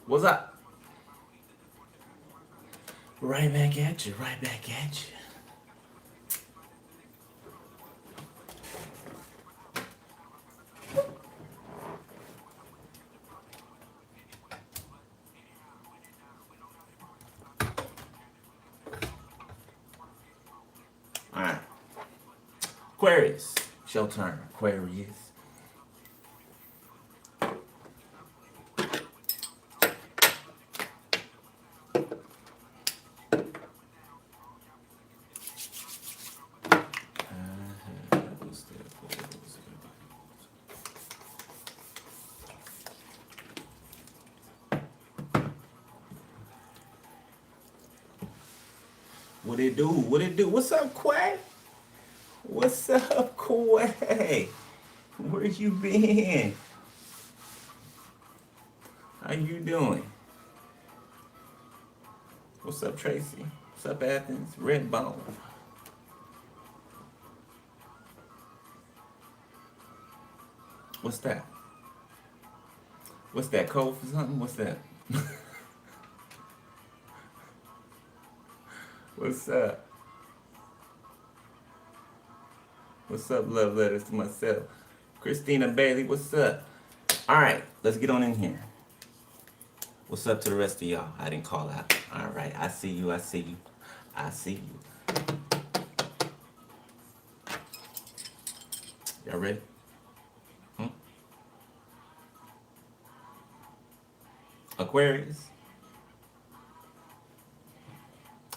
What's up? Right back at you. Right back at you. All right. Aquarius. It's your turn. Aquarius. What it do? What it do? What's up, Quay? What's up, Quay? Where you been? How you doing? What's up, Tracy? What's up, Athens? Redbone. What's that? What's that? Code for something? What's that? What's up? What's up, love letters to myself? Christina Bailey, what's up? All right, let's get on in here. What's up to the rest of y'all? I didn't call out. All right, I see you, I see you. I see you. Y'all ready? Hmm? Aquarius?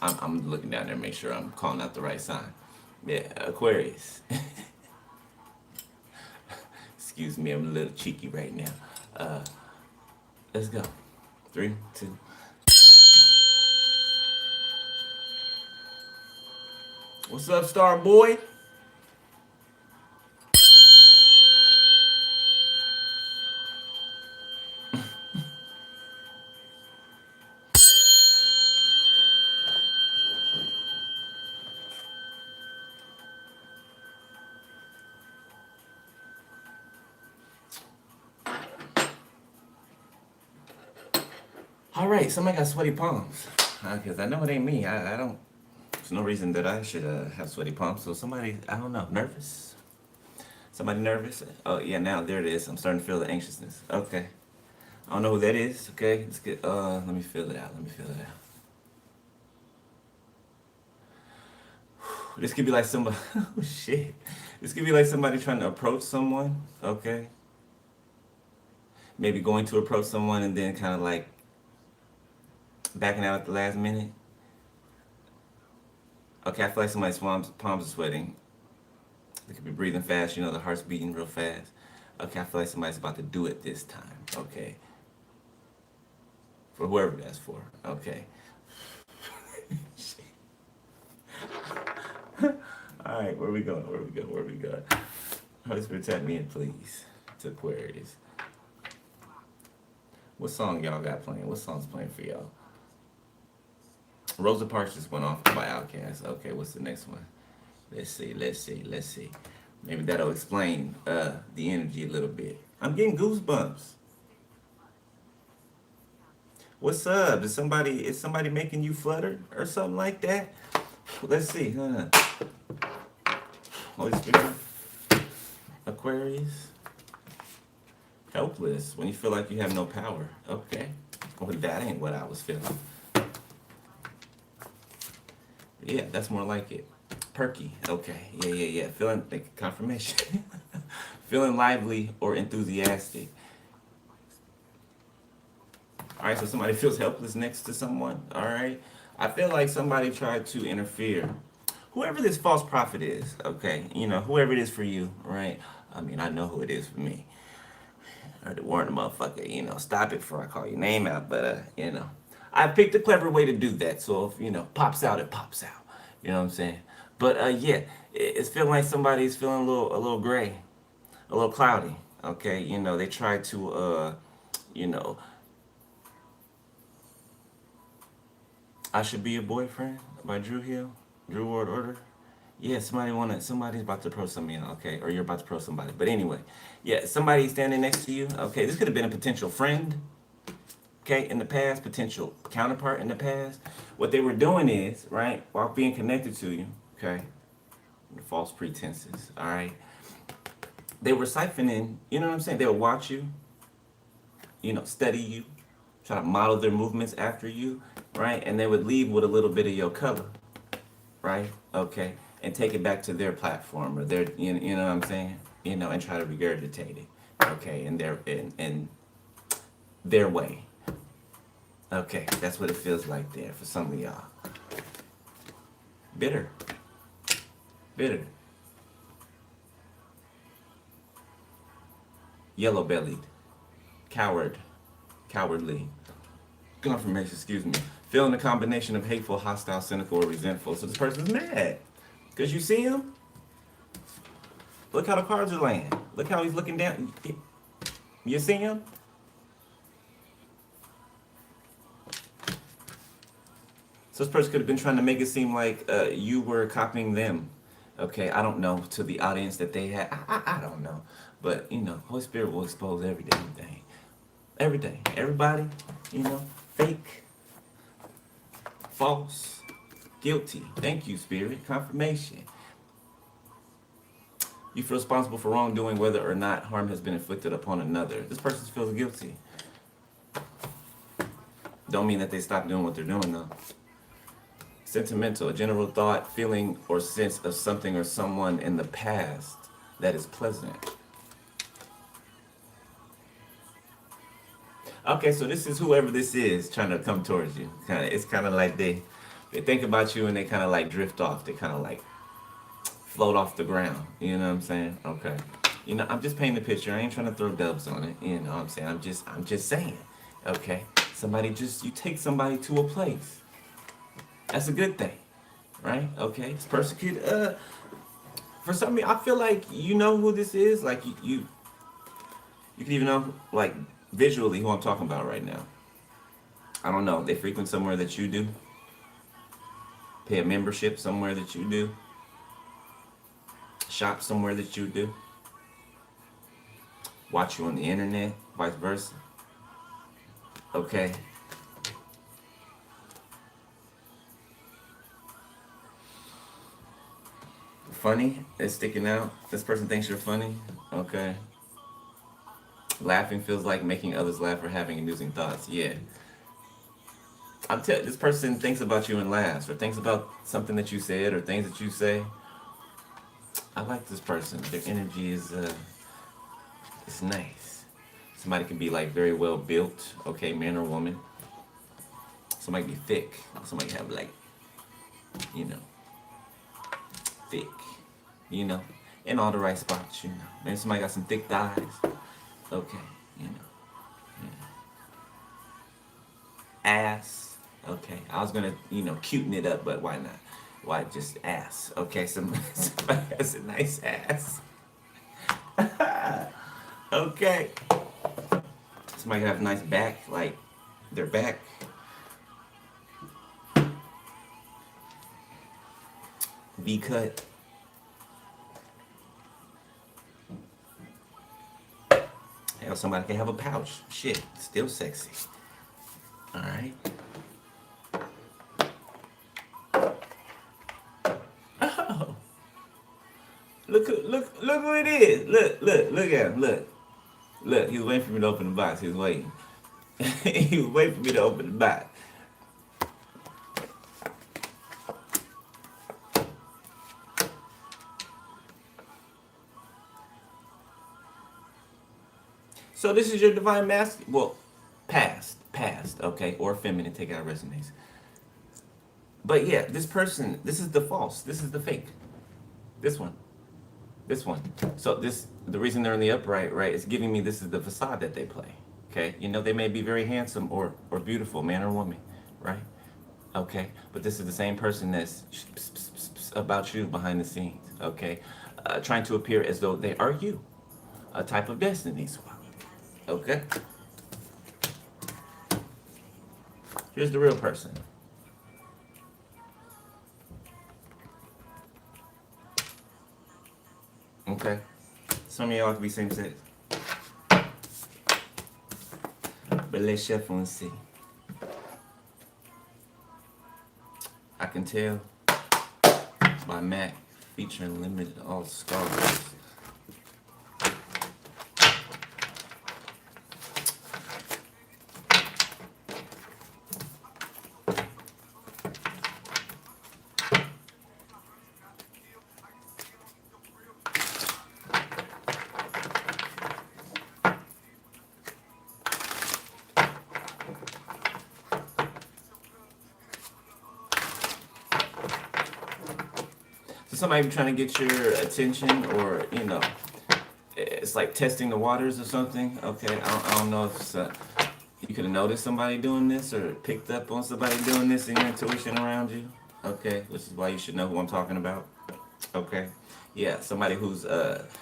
I'm looking down there to make sure I'm calling out the right sign. Yeah, Aquarius. Excuse me, I'm a little cheeky right now. Let's go. 3, 2. What's up, Star Boy? All right, somebody got sweaty palms. Because I know it ain't me. I don't. There's no reason that I should have sweaty palms. So somebody, I don't know, nervous? Somebody nervous? Oh, yeah, now there it is. I'm starting to feel the anxiousness. Okay. I don't know who that is. Okay, let's get, let me feel it out. Let me feel it out. This could be like somebody, oh shit. This could be like somebody trying to approach someone, okay? Maybe going to approach someone and then kind of like backing out at the last minute. Okay, I feel like somebody's palms are sweating. They could be breathing fast, you know, the heart's beating real fast. Okay, I feel like somebody's about to do it this time, okay? For whoever that's for, okay? All right, where we going? Where we go? Where we go? Holy Spirit, tap me in, please. To Aquarius. What song y'all got playing? What song's playing for y'all? Rosa Parks just went off by Outkast. Okay, what's the next one? Let's see, let's see, let's see. Maybe that'll explain the energy a little bit. I'm getting goosebumps. What's up? Is somebody making you flutter or something like that? Let's see. Holy Spirit. Aquarius. Helpless when you feel like you have no power. Okay. Well, that ain't what I was feeling. Yeah, that's more like it. Perky. Okay. Yeah. Feeling like confirmation. Feeling lively or enthusiastic. All right, so somebody feels helpless next to someone. All right. I feel like somebody tried to interfere. Whoever this false prophet is, okay, you know, whoever it is for you, right? I mean, I know who it is for me. I had to warn the motherfucker, you know, stop it before I call your name out. But, you know, I picked a clever way to do that. So if, you know, pops out, it pops out. You know what I'm saying? But, yeah, it's feeling like somebody's feeling a little gray, a little cloudy, okay? You know, they tried to, you know, I Should Be Your Boyfriend by Drew Hill, Drew World Order. Yeah, somebody's about to approach somebody, okay, or you're about to approach somebody. But anyway, yeah, somebody standing next to you, okay, this could have been a potential friend, okay, in the past, potential counterpart in the past, what they were doing is, right, while being connected to you, okay, the false pretenses, all right, they were siphoning, you know what I'm saying? They would watch you, study you, try to model their movements after you, right? And they would leave with a little bit of your color, right? Okay, and take it back to their platform or their, you know what I'm saying? And try to regurgitate it, okay, in their way. Okay, that's what it feels like there for some of y'all. Bitter, bitter, yellow-bellied, cowardly. Confirmation, excuse me. Feeling a combination of hateful, hostile, cynical, or resentful. So this person's mad. Because you see him? Look how the cards are laying. Look how he's looking down. You see him? So this person could have been trying to make it seem like you were copying them. Okay, I don't know, to the audience that they had. I don't know. But, Holy Spirit will expose every damn thing. Everything. Everybody, fake, false, guilty. Thank you, Spirit. Confirmation. You feel responsible for wrongdoing whether or not harm has been inflicted upon another. This person feels guilty. Don't mean that they stop doing what they're doing, though. Sentimental, a general thought, feeling, or sense of something or someone in the past that is pleasant. Okay, so this is whoever this is trying to come towards you. It's kind of like they think about you and they kind of like drift off. They kind of like float off the ground. You know what I'm saying? Okay. I'm just painting the picture. I ain't trying to throw dubs on it. You know what I'm saying? I'm just saying. Okay. You take somebody to a place. That's a good thing. Right? Okay. This person could, for some reason, I feel like you know who this is. Like you could even know, like, visually who I'm talking about right now. I don't know. They frequent somewhere that you do. Pay a membership somewhere that you do. Shop somewhere that you do. Watch you on the internet, vice versa. Okay. Funny is sticking out. This person thinks you're funny. Okay. Laughing feels like making others laugh or having amusing thoughts. Yeah. This person thinks about you and laughs, or thinks about something that you said, or things that you say. I like this person. Their energy is it's nice. Somebody can be like very well built, okay, man or woman. Somebody can be thick. Somebody can have like, thick, in all the right spots, Maybe somebody got some thick thighs. Okay, Ass. Okay, I was gonna, cuten it up, but why not? Why just ass? Okay, somebody has a nice ass. Okay. Somebody have a nice back, like their back. V cut. Hell, somebody can have a pouch. Shit, still sexy. All right. Oh, look who it is. Look at him. Look. He was waiting for me to open the box. He was waiting. He was waiting for me to open the box. So this is your divine masculine. Well, past, okay, or feminine. Take out resumes. But yeah, this person. This is the false. This is the fake. This one. So the reason they're in the upright, right, is giving me this is the facade that they play. Okay, they may be very handsome or beautiful, man or woman, right? Okay, but this is the same person that's about you behind the scenes. Okay, trying to appear as though they are you, a type of destiny swap. Okay. Here's the real person. Okay. Some of y'all could be same sex. But let's chef on see. Can Tell by Mac, featuring limited all scars. So somebody be trying to get your attention, or it's like testing the waters or something. Okay, I don't know if it's, you could have noticed somebody doing this or picked up on somebody doing this in your intuition around you. Okay, which is why you should know who I'm talking about. Okay, yeah, somebody who's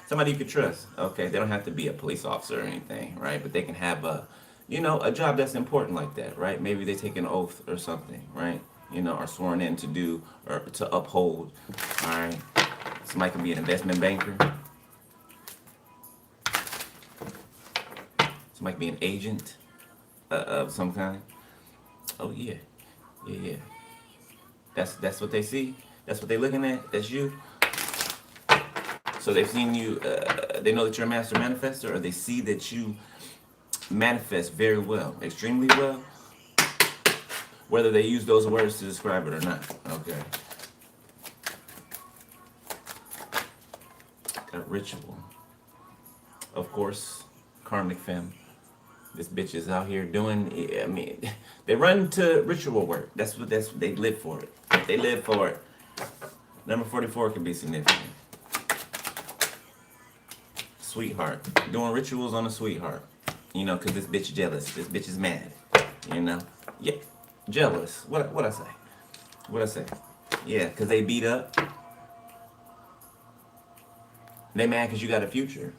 somebody you could trust. Okay, they don't have to be a police officer or anything, right? But they can have a job that's important like that, right? Maybe they take an oath or something, right? Are sworn in to do or to uphold. All right, somebody can be an investment banker. Somebody can be an agent of some kind. Oh yeah, yeah. That's what they see. That's what they're looking at. That's you. So they've seen you. They know that you're a master manifester, or they see that you manifest very well, extremely well. Whether they use those words to describe it or not. Okay. Got ritual. Of course, karmic femme. This bitch is out here doing. They run to ritual work. That's what they live for it. They live for it. Number 44 can be significant. Sweetheart. Doing rituals on a sweetheart. Because this bitch jealous. This bitch is mad. Yeah. Jealous. What I say? Yeah, because they beat up. They mad because you got a future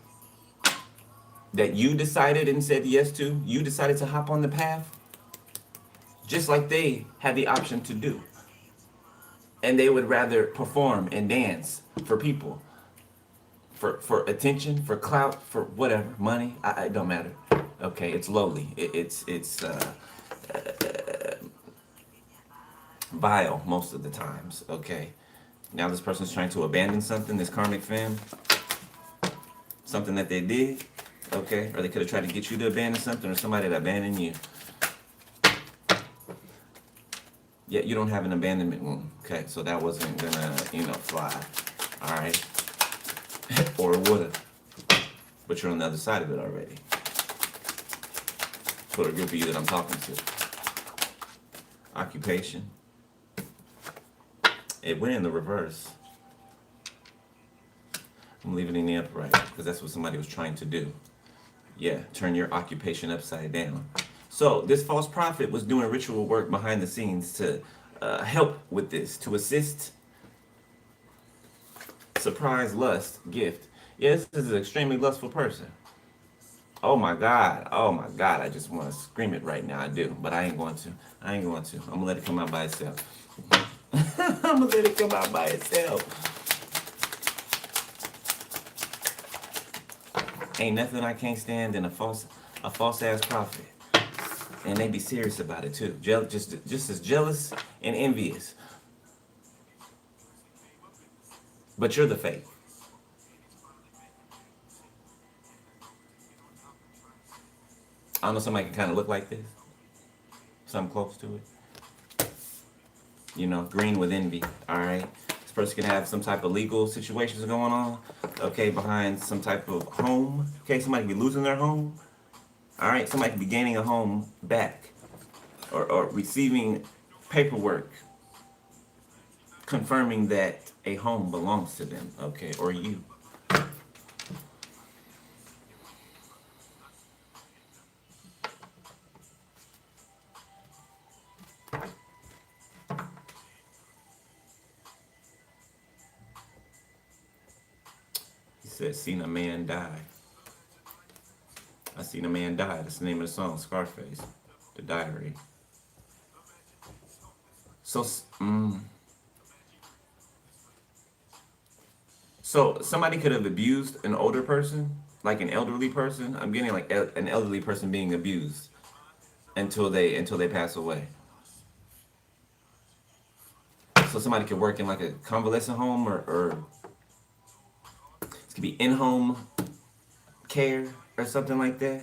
that you decided and said yes to. You decided to hop on the path just like they had the option to do. And they would rather perform and dance for people, for attention, for clout, for whatever, money. It don't matter. Okay, it's lowly. It's vile most of the times. Okay, now this person's trying to abandon something. This karmic femme, something that they did. Okay, or they could have tried to get you to abandon something, or somebody to abandon you. Yeah, you don't have an abandonment wound. Okay, so that wasn't gonna, fly. All right, or it would have, but you're on the other side of it already. For the group of you that I'm talking to. Occupation. It went in the reverse. I'm leaving it in the upright because that's what somebody was trying to do. Yeah, turn your occupation upside down. So this false prophet was doing ritual work behind the scenes to help with this, to assist. Surprise, lust, gift. Yes, this is an extremely lustful person. Oh my God, I just want to scream it right now. I do, but I ain't going to. I'm gonna let it come out by itself. I'm gonna let it come out by itself. Ain't nothing I can't stand in a false ass prophet. And they be serious about it too. Just as jealous and envious. But you're the fake. I don't know, somebody can kind of look like this. Something close to it. Green with envy. All right. This person can have some type of legal situations going on. Okay, behind some type of home. Okay, somebody can be losing their home. All right, somebody can be gaining a home back, or receiving paperwork confirming that a home belongs to them. Okay, or you. He said, "Seen a man die." I seen a man die. That's the name of the song, Scarface, The Diary. So, so somebody could have abused an older person, like an elderly person. I'm getting like an elderly person being abused until they pass away. So somebody could work in like a convalescent home, or it could be in-home care or something like that.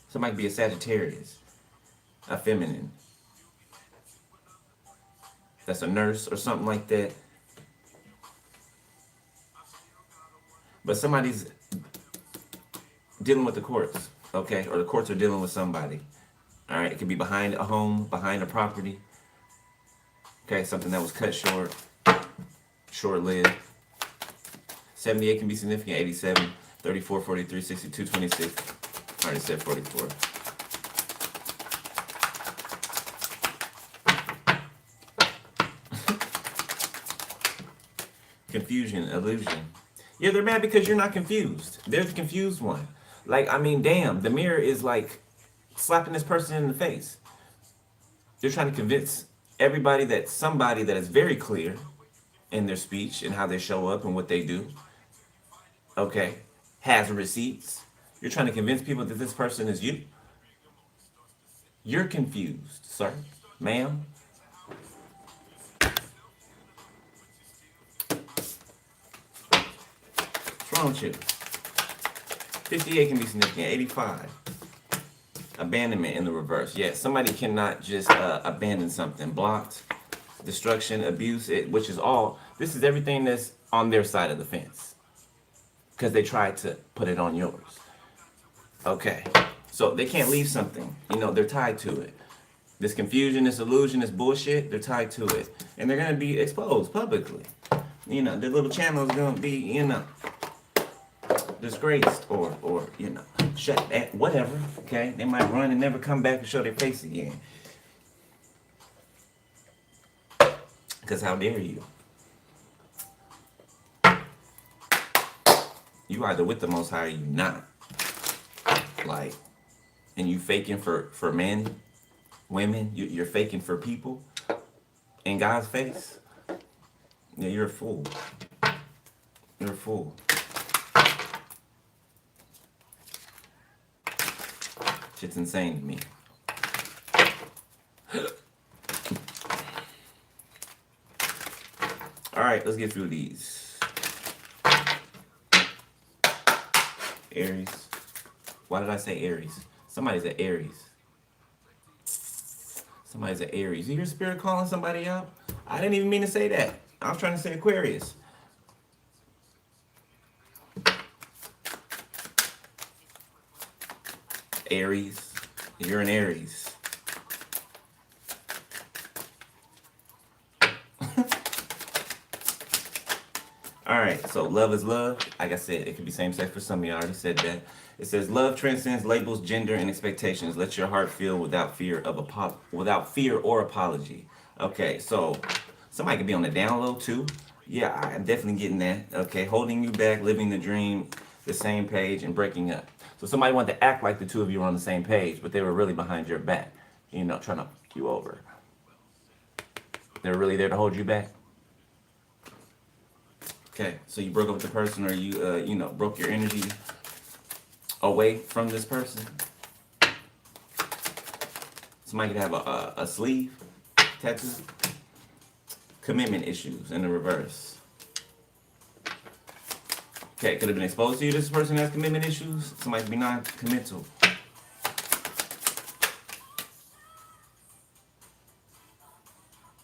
Somebody could be a Sagittarius, a feminine. That's a nurse or something like that. But somebody's dealing with the courts, okay? Or the courts are dealing with somebody. All right, it could be behind a home, behind a property. Okay, something that was cut short, short-lived. 78 can be significant, 87, 34, 43, 62, 26. I already said 44. Confusion, illusion. Yeah, they're mad because you're not confused. They're the confused one. Like, I mean, damn, the mirror is like slapping this person in the face. They're trying to convince everybody that somebody that is very clear in their speech and how they show up and what they do, okay, has receipts. You're trying to convince people that this person is you. You're confused, sir, ma'am. What's wrong with you? 58 can be significant. 85. Abandonment in the reverse. Yes, somebody cannot just abandon something. Blocked, destruction, abuse, which is all. This is everything that's on their side of the fence. Because they tried to put it on yours. Okay. So they can't leave something. You know, they're tied to it. This confusion, this illusion, this bullshit, they're tied to it. And they're going to be exposed publicly. You know, their little channel is going to be, you know, disgraced or you know, shut at whatever. Okay, they might run and never come back and show their face again. Because how dare you? You either with the Most High or you not. Like, and you faking for men, women. You're faking for people in God's face. Yeah, you're a fool. You're a fool. Shit's insane to me. Alright, let's get through these. Aries. Why did I say Aries? Somebody's an Aries. Somebody's an Aries. You hear Spirit calling somebody out? I didn't even mean to say that. I was trying to say Aquarius. Aries. You're an Aries. Alright, so love is love. Like I said, it could be same sex for some of you. I already said that. It says love transcends labels, gender, and expectations. Let your heart feel without fear or apology. Okay, so somebody could be on the down low too. Yeah, I'm definitely getting that. Okay, holding you back, living the dream, the same page, and breaking up. So somebody wanted to act like the two of you were on the same page, but they were really behind your back, you know, trying to fuck you over. They were really there to hold you back. Okay, so you broke up with the person, or you, you know, broke your energy away from this person. Somebody could have a sleeve tattoo. Commitment issues in the reverse. Okay, could have been exposed to you. This person has commitment issues. Somebody could be non-committal.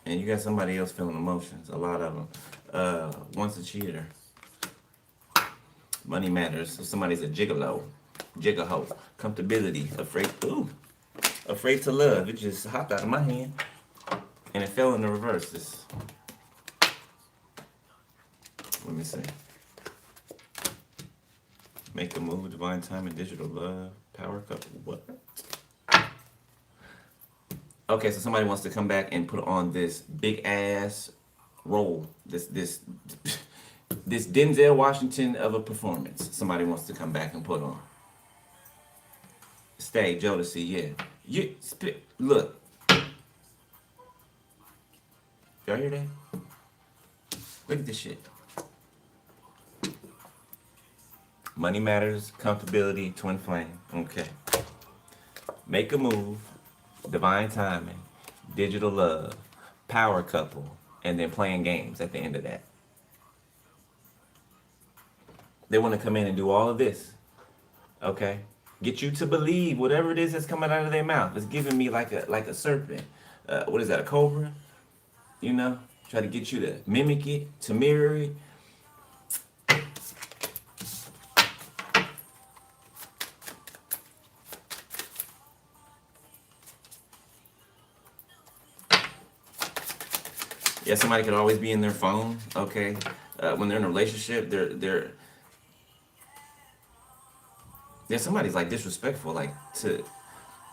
And you got somebody else feeling emotions. A lot of them. Once a cheater. Money matters. So somebody's a gigolo. Gigaho. Comfortability. Afraid to love. It just hopped out of my hand. And it fell in the reverse. Let me see. Make a move, divine time, and digital love, power couple. What? Okay, so somebody wants to come back and put on this big ass role. This Denzel Washington of a performance. Somebody wants to come back and put on. Stay, Jodeci, yeah. Look. Y'all hear that? Look at this shit. Money matters, comfortability, twin flame. Okay. Make a move, divine timing, digital love, power couple. and then playing games at the end of that. They want to come in and do all of this, okay? Get you to believe whatever it is that's coming out of their mouth. It's giving me like a serpent. What is that? A cobra? You know? Try to get you to mimic it, to mirror it. Yeah, somebody could always be in their phone. Okay, when they're in a relationship, yeah, somebody's like disrespectful, like to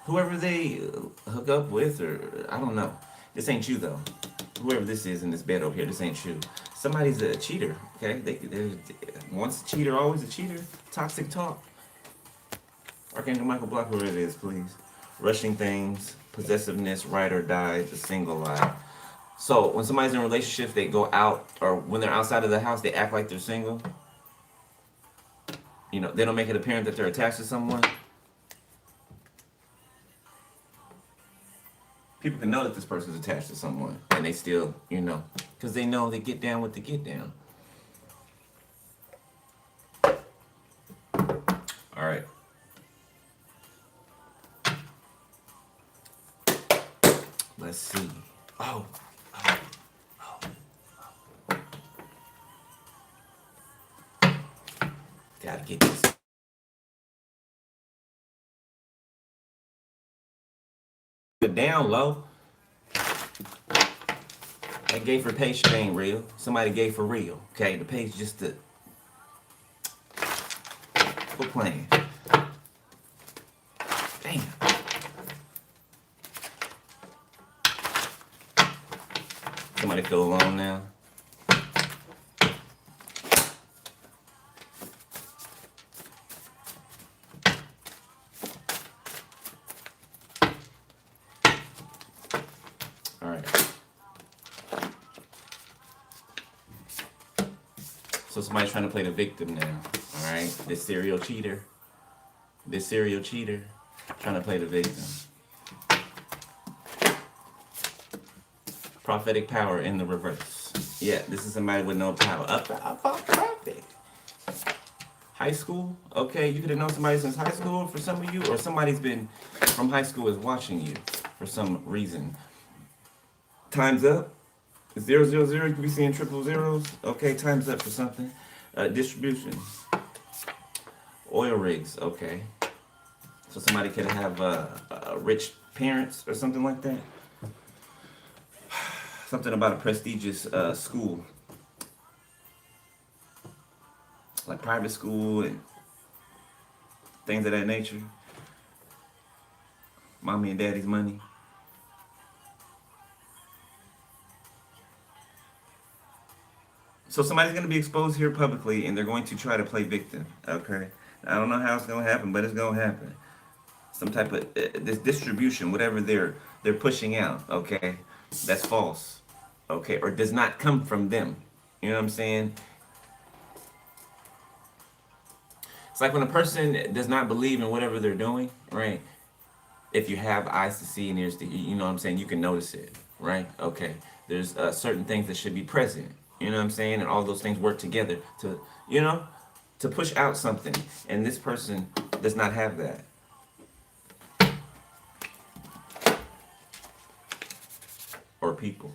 whoever they hook up with, or I don't know. This ain't you though. Whoever this is in this bed over here, this ain't you. Somebody's a cheater. Okay, they're once a cheater, always a cheater. Toxic talk. Archangel Michael, block whoever it is, please. Rushing things, possessiveness, ride or die, the single lie. So when somebody's in a relationship, they go out, or when they're outside of the house, they act like they're single. You know, they don't make it apparent that they're attached to someone. People can know that this person's attached to someone, and they still, you know, because they know they get down with the get down. All right. Let's see. Oh. Gotta get this. Down low. That gay for page shit ain't real. Somebody gay for real. Okay, the page just to quit playing. Damn. Somebody feel alone now. So somebody's trying to play the victim now, all right? This serial cheater, trying to play the victim. Prophetic power in the reverse. Yeah, this is somebody with no power. Up prophet. High school, okay, you could have known somebody since high school for some of you, or somebody's been from high school is watching you for some reason. Time's up. 000, you could be seeing triple zeros. Okay, time's up for something. Distribution. Oil rigs, okay. So somebody could have rich parents or something like that. Something about a prestigious school. Like private school and things of that nature. Mommy and daddy's money. So somebody's going to be exposed here publicly, and they're going to try to play victim, okay? I don't know how it's going to happen, but it's going to happen. Some type of this distribution, whatever they're pushing out, okay? That's false, okay? Or does not come from them. You know what I'm saying? It's like when a person does not believe in whatever they're doing, right? If you have eyes to see and ears to hear, you know what I'm saying? You can notice it, right? Okay. There's certain things that should be present. You know what I'm saying? And all those things work together to, you know, to push out something. And this person does not have that. Or people.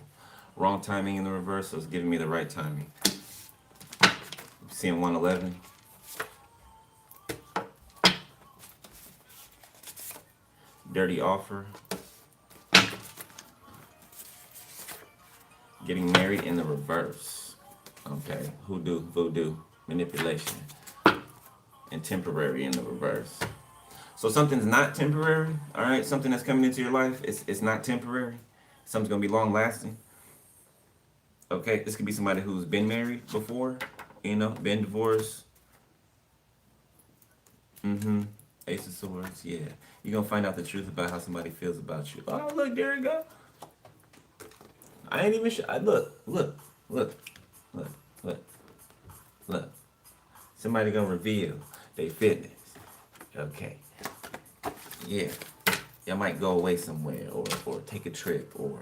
Wrong timing in the reverse, so it's giving me the right timing. Seeing 111. Dirty offer. Getting married in the reverse. Okay. Hoodoo, voodoo, manipulation. And temporary in the reverse. So something's not temporary, all right? Something that's coming into your life, it's not temporary. Something's going to be long lasting. Okay? This could be somebody who's been married before, you know, been divorced. Ace of Swords, yeah. You're going to find out the truth about how somebody feels about you. Oh, look, there you go. I ain't even sure. Look. Somebody gonna reveal their fitness. Okay. Yeah. Y'all might go away somewhere or take a trip or,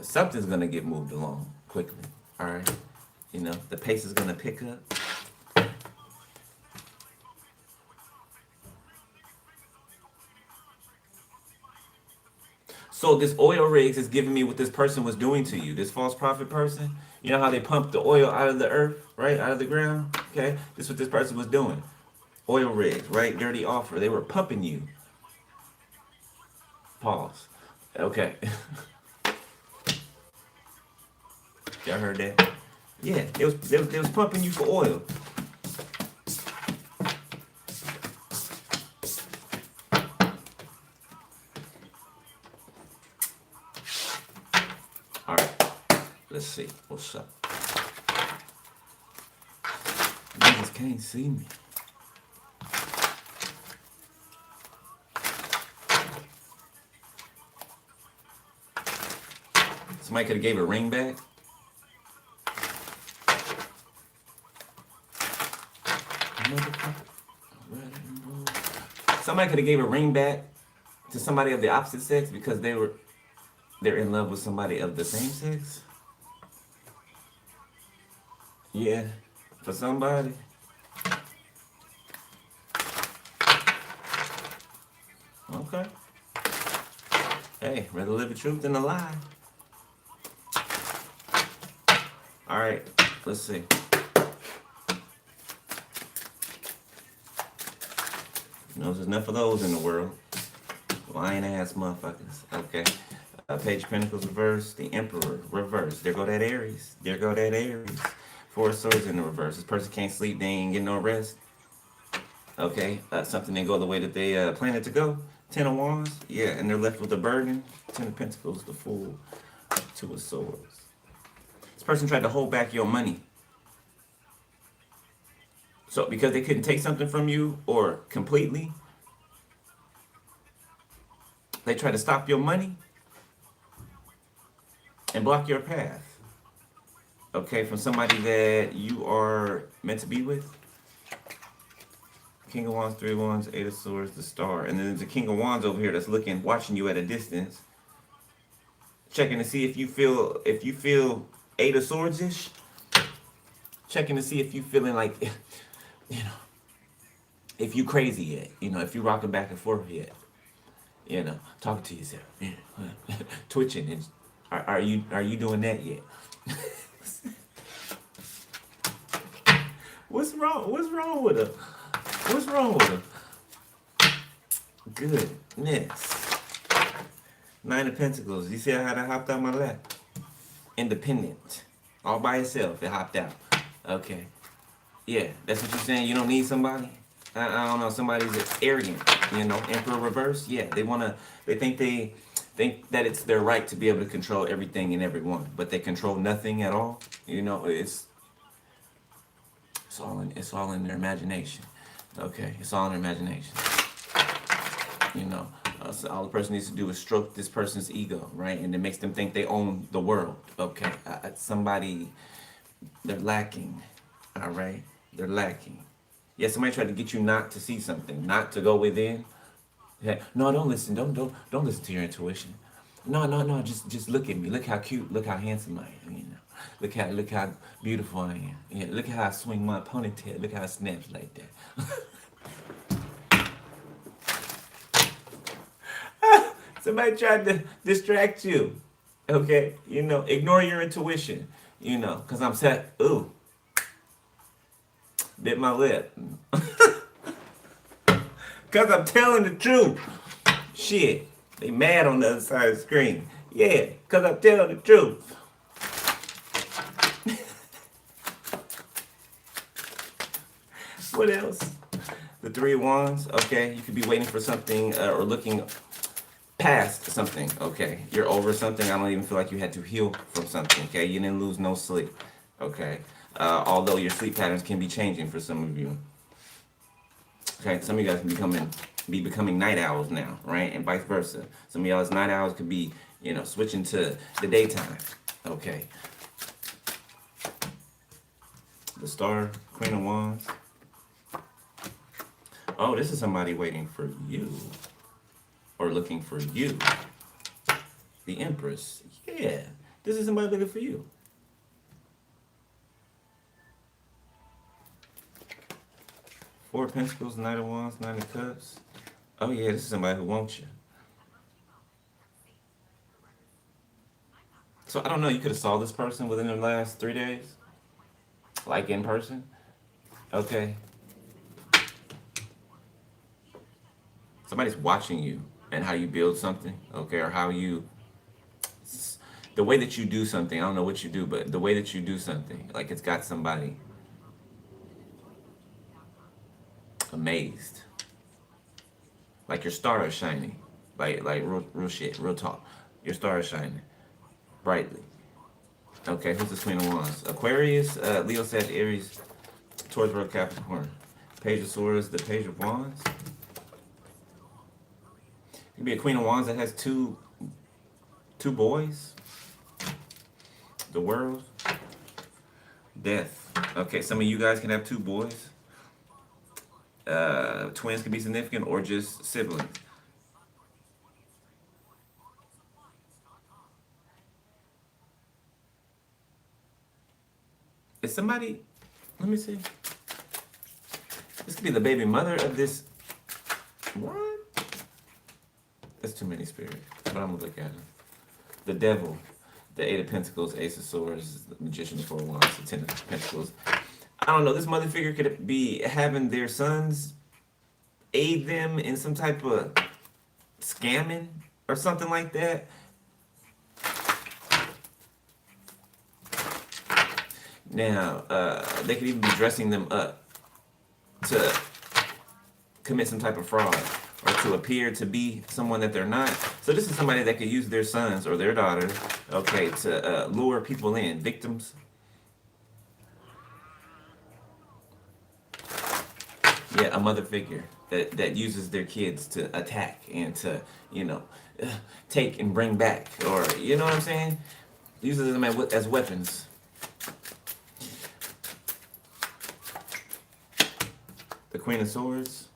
Something's gonna get moved along quickly. All right, the pace is gonna pick up. So this oil rigs is giving me what this person was doing to you, this false prophet person. You know how they pump the oil out of the earth, right, out of the ground. Okay, this is what this person was doing. Oil rigs, right? Dirty offer. They were pumping you. Pause. Okay. Y'all heard that? Yeah, they was pumping you for oil. All right. Let's see. What's up? Niggas can't see me. Somebody could have gave a ring back. Somebody could have gave a ring back to somebody of the opposite sex because they're in love with somebody of the same sex. Yeah, for somebody. Okay. Hey, rather live the truth than a lie. All right, let's see. There's enough of those in the world. Lying ass motherfuckers. Okay. Page of Pentacles reverse. The Emperor reverse. There go that Aries. There go that Aries. Four of Swords in the reverse. This person can't sleep. They ain't getting no rest. Okay. Something didn't go the way that they planned it to go. Ten of Wands. Yeah, and they're left with a burden. Ten of Pentacles. The Fool. Two of Swords. This person tried to hold back your money. So because they couldn't take something from you or completely, they try to stop your money and block your path. Okay, from somebody that you are meant to be with. King of Wands, Three of Wands, Eight of Swords, the Star. And then there's a King of Wands over here that's looking, watching you at a distance. Checking to see if you feel Eight of Swords-ish. Checking to see if you feeling like, if you crazy yet, if you rocking back and forth yet, talking to yourself, twitching, and are you doing that yet? What's wrong? What's wrong with her? What's wrong with her? Goodness. Nine of Pentacles. You see how that hopped out my lap? Independent, all by itself. It hopped out. Okay. Yeah, that's what you're saying. You don't need somebody. I don't know. Somebody's arrogant. Emperor reverse. Yeah, they think that it's their right to be able to control everything and everyone, but they control nothing at all. It's all in their imagination. Okay, it's all in their imagination. So all the person needs to do is stroke this person's ego, right? And it makes them think they own the world. Okay, they're lacking. All right, they're lacking. Yeah, somebody tried to get you not to see something, not to go within. Yeah. No, don't listen. Don't listen to your intuition. No. Just look at me. Look how cute. Look how handsome I am. Look how beautiful I am. Yeah. Look how I swing my ponytail. Look how it snaps like that. Somebody tried to distract you. Okay. Ignore your intuition. Because I'm sad. Ooh. Bit my lip. Because I'm telling the truth. Shit. They mad on the other side of the screen. Yeah, because I'm telling the truth. What else? The Three of Wands. Okay, you could be waiting for something or looking past something. Okay, you're over something. I don't even feel like you had to heal from something. Okay, you didn't lose no sleep. Okay, although your sleep patterns can be changing for some of you. Okay, some of you guys can be becoming night owls now, right? And vice versa. Some of y'all's night owls could be, switching to the daytime. Okay. The Star, Queen of Wands. Oh, this is somebody waiting for you. Or looking for you. The Empress. Yeah, this is somebody looking for you. Four of Pentacles, Knight of Wands, Nine of Cups. Oh yeah, this is somebody who wants you. So I don't know. You could have saw this person within the last 3 days, like in person. Okay, somebody's watching you and how you build something. Okay, or how you, the way that you do something. I don't know what you do, but the way that you do something, like it's got somebody amazed. Like your star is shining. Like real shit, real talk. Your star is shining brightly. Okay, who's the Queen of Wands? Aquarius, Leo, Sag, Aries, Taurus, Virgo, Capricorn. Page of Swords, the Page of Wands. It could be a Queen of Wands that has two boys. The World. Death. Okay, some of you guys can have two boys. Twins can be significant or just siblings. Is somebody, let me see. This could be the baby mother of this. What? That's too many spirits. But I'm gonna look at it. The Devil, the Eight of Pentacles, Ace of Swords, the Magician, the Four of Wands, the Ten of Pentacles. I don't know. This mother figure could be having their sons aid them in some type of scamming or something like that. Now, they could even be dressing them up to commit some type of fraud or to appear to be someone that they're not. So this is somebody that could use their sons or their daughters, okay, to lure people in, victims. Yeah, a mother figure that uses their kids to attack and to, you know, take and bring back, or, you know what I'm saying? Uses them as weapons. The Queen of Swords.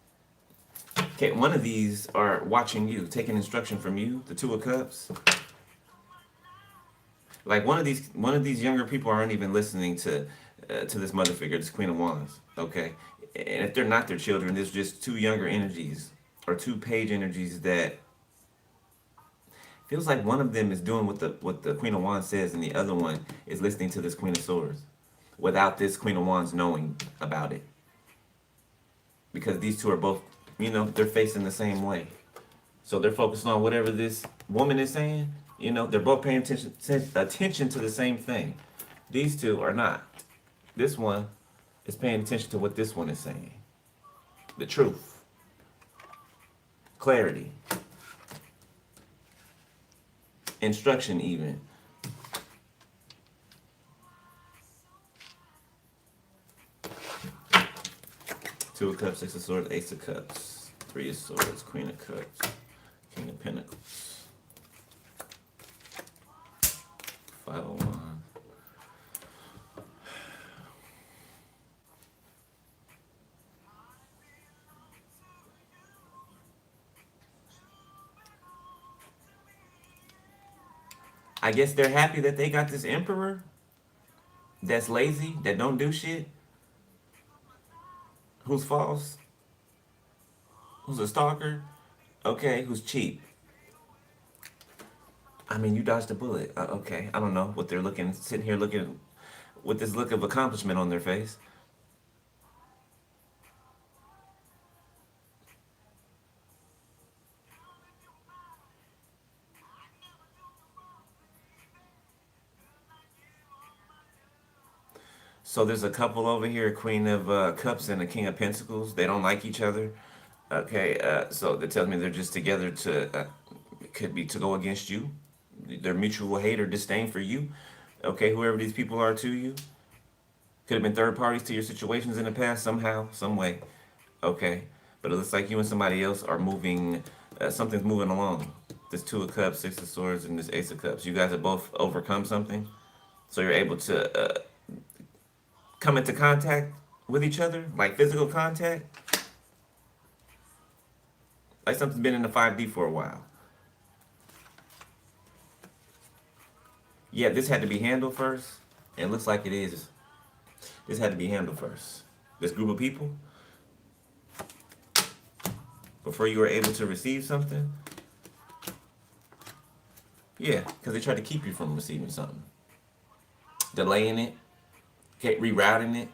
Okay, one of these are watching you, taking instruction from you. The Two of Cups. Like one of these younger people aren't even listening to this mother figure, this Queen of Wands. Okay, and if they're not their children, there's just two younger energies or two page energies that feels like one of them is doing what the Queen of Wands says, and the other one is listening to this Queen of Swords, without this Queen of Wands knowing about it. Because these two are both, you know, they're facing the same way. So they're focused on whatever this woman is saying. You know, they're both paying attention to the same thing. These two are not. This one is paying attention to what this one is saying. The truth. Clarity. Instruction even. Two of Cups, Six of Swords, Ace of Cups, Three of Swords, Queen of Cups, King of Pentacles, Five of Wands. I guess they're happy that they got this emperor that's lazy, that don't do shit, who's false, who's a stalker, okay, who's cheap. I mean, you dodged a bullet. Okay, I don't know what they're looking, sitting here looking with this look of accomplishment on their face. So there's a couple over here, Queen of Cups and the King of Pentacles. They don't like each other. Okay, so that tells me they're just together to, could be to go against you. Their mutual hate or disdain for you. Okay, whoever these people are to you. Could have been third parties to your situations in the past somehow, some way. Okay, but it looks like you and somebody else are moving, something's moving along. This Two of Cups, Six of Swords, and this Ace of Cups. You guys have both overcome something. So you're able to come into contact with each other, like physical contact. Like something's been in the 5D for a while. Yeah, this had to be handled first. It looks like it is. This had to be handled first. This group of people, before you were able to receive something. Yeah, because they tried to keep you from receiving something. Delaying it, rerouting it.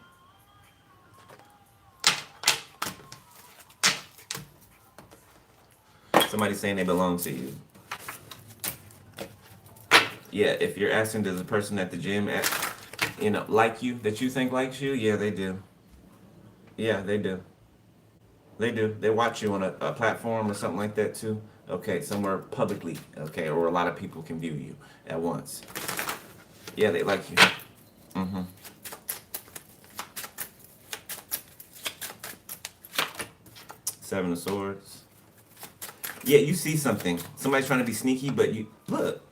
Somebody saying they belong to you. Yeah, if you're asking, does the person at the gym, like you, that you think likes you? Yeah, they do. Yeah, they do. They do. They watch you on a platform or something like that too. Okay, somewhere publicly. Okay, or a lot of people can view you at once. Yeah, they like you. Mm-hmm. Seven of Swords. Yeah, you see something. Somebody's trying to be sneaky, but you look.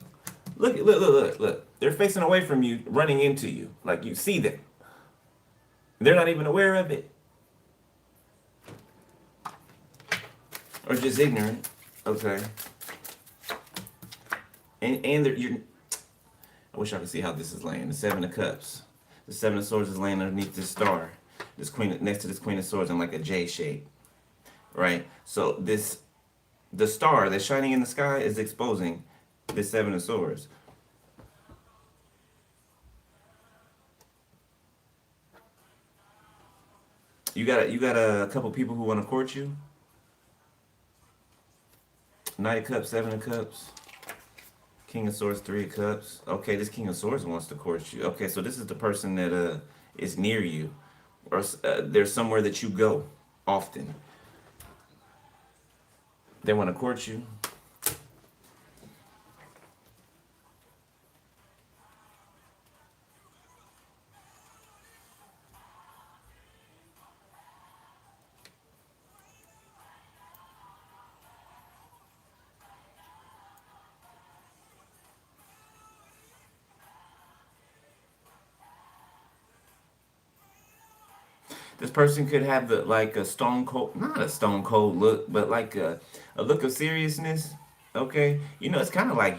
They're facing away from you, running into you. Like you see them. They're not even aware of it. Or just ignorant. Okay. And you're. I wish I could see how this is laying. The Seven of Cups. The Seven of Swords is laying underneath this star. This queen next to this Queen of Swords in like a J shape. Right? So the star that's shining in the sky is exposing this Seven of Swords. You got a couple people who want to court you. Knight of Cups, Seven of Cups. King of Swords, Three of Cups. Okay, this King of Swords wants to court you. Okay, so this is the person that is near you, or there's somewhere that you go often. They want to court you. This person could have the like a stone cold, not a stone cold look, but like a look of seriousness. Okay, it's kind of like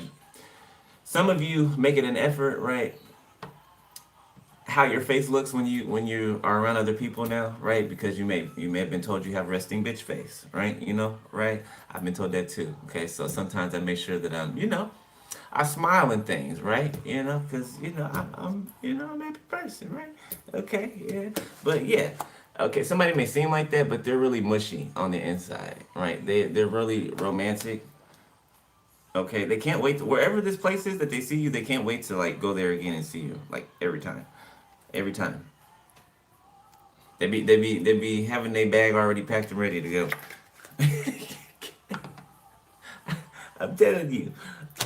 some of you make it an effort, right? How your face looks when you are around other people now, right? Because you may have been told you have resting bitch face, right? Right? I've been told that too. Okay, so sometimes I make sure that I smile and things, right? Because I'm a happy person, right? Okay, yeah, but yeah, okay. Somebody may seem like that, but they're really mushy on the inside, right? They're really romantic. Okay, they can't wait wherever this place is that they see you. They can't wait to like go there again and see you, like every time. They be having their bag already packed and ready to go. I'm telling you.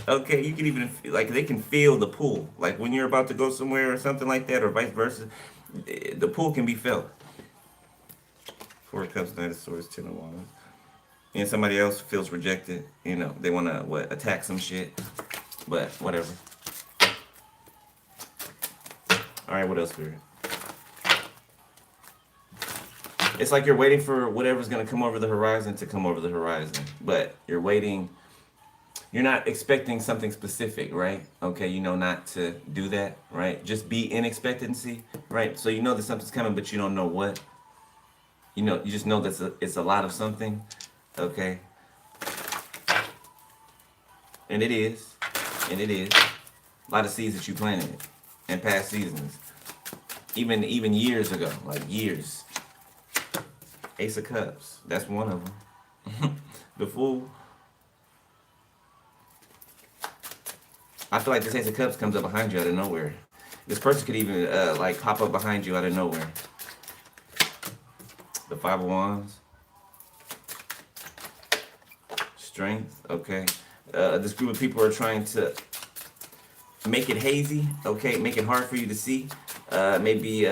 Okay, you can even like they can feel the pull. Like when you're about to go somewhere or something like that, or vice versa, the pull can be felt. Four of Cups, Knight of Swords, Ten of Wands, and somebody else feels rejected. They want to attack some shit, but whatever. All right, what else, Spirit? It's like you're waiting for whatever's gonna come over the horizon to come over the horizon, but you're waiting. You're not expecting something specific, right? Okay, not to do that, right? Just be in expectancy, right? So you know that something's coming, but you don't know what. You just know that it's a lot of something, okay? And it is, a lot of seeds that you planted in past seasons, even years ago, like years. Ace of Cups, that's one of them. The Fool. I feel like this Ace of Cups comes up behind you out of nowhere. This person could even like pop up behind you out of nowhere. The Five of Wands. Strength, okay. This group of people are trying to make it hazy, okay, make it hard for you to see. Maybe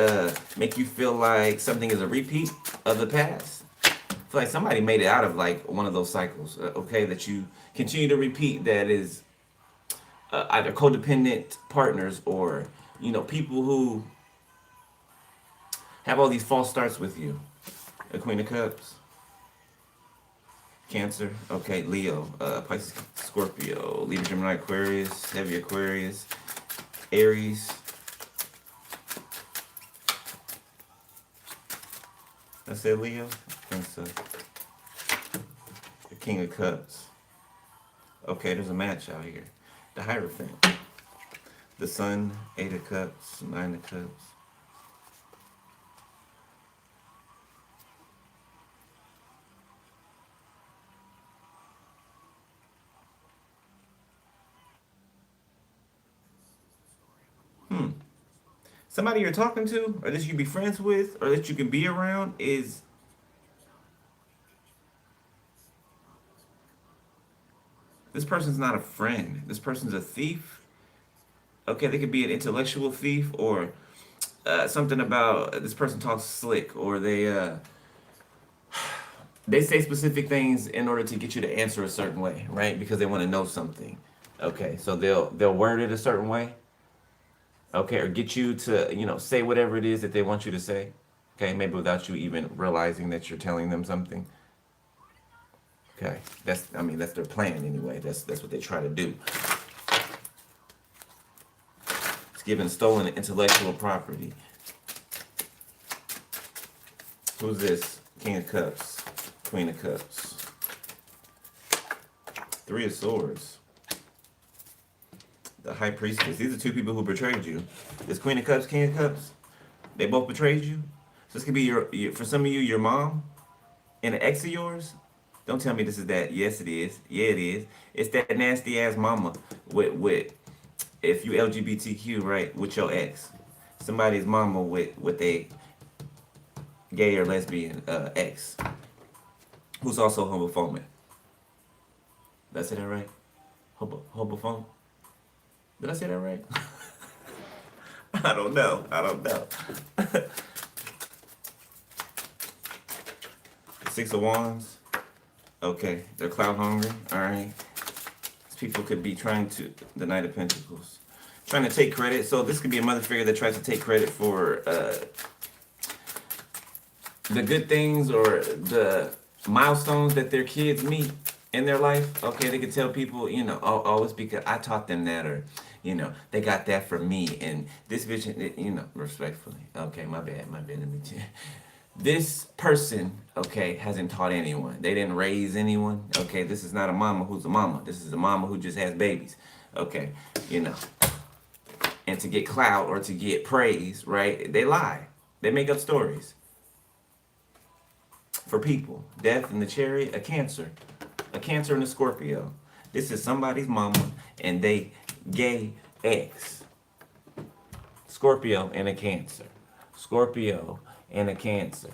make you feel like something is a repeat of the past. I feel like somebody made it out of like one of those cycles, okay, that you continue to repeat, that is either codependent partners or people who have all these false starts with you. The Queen of Cups, Cancer, okay, Leo, Pisces, Scorpio, Libra, Gemini, Aquarius, heavy Aquarius, Aries. I said Leo. I think so. The King of Cups. Okay, there's a match out here. The Hierophant. The Sun, 8 of Cups, 9 of Cups. Somebody you're talking to, or that you can be friends with, or that you can be around is this person's not a friend. This person's a thief. Okay, they could be an intellectual thief, or something about this person talks slick, or they say specific things in order to get you to answer a certain way, right? Because they want to know something. Okay, so they'll word it a certain way. Okay, or get you to say whatever it is that they want you to say. Okay, maybe without you even realizing that you're telling them something. Okay, that's their plan anyway. That's what they try to do. It's given stolen intellectual property. Who's this? King of Cups, Queen of Cups, 3 of Swords, the High Priestess. These are two people who betrayed you. This Queen of Cups, King of Cups, they both betrayed you. So this could be your for some of you, your mom and an ex of yours. Don't tell me this is that. Yes, it is. Yeah, it is. It's that nasty ass mama with if you LGBTQ, right, with your ex. Somebody's mama with a gay or lesbian ex who's also homophobic. Did I say that right? Homophobic? Did I say that right? I don't know. Six of Wands. Okay, they're clout hungry. All right. These people could be trying to, the Knight of Pentacles, trying to take credit. So this could be a mother figure that tries to take credit for the good things or the milestones that their kids meet in their life. Okay, they could tell people, oh, it's because I taught them that, or they got that from me, and this bitch, respectfully. Okay, my bad. This person, okay, hasn't taught anyone. They didn't raise anyone. Okay, this is not a mama who's a mama. This is a mama who just has babies. Okay, and to get clout or to get praise, right? They lie. They make up stories. For people, Death in the Chariot, a Cancer and a Scorpio. This is somebody's mama and they gay ex. Scorpio and a Cancer. Scorpio and a Cancer.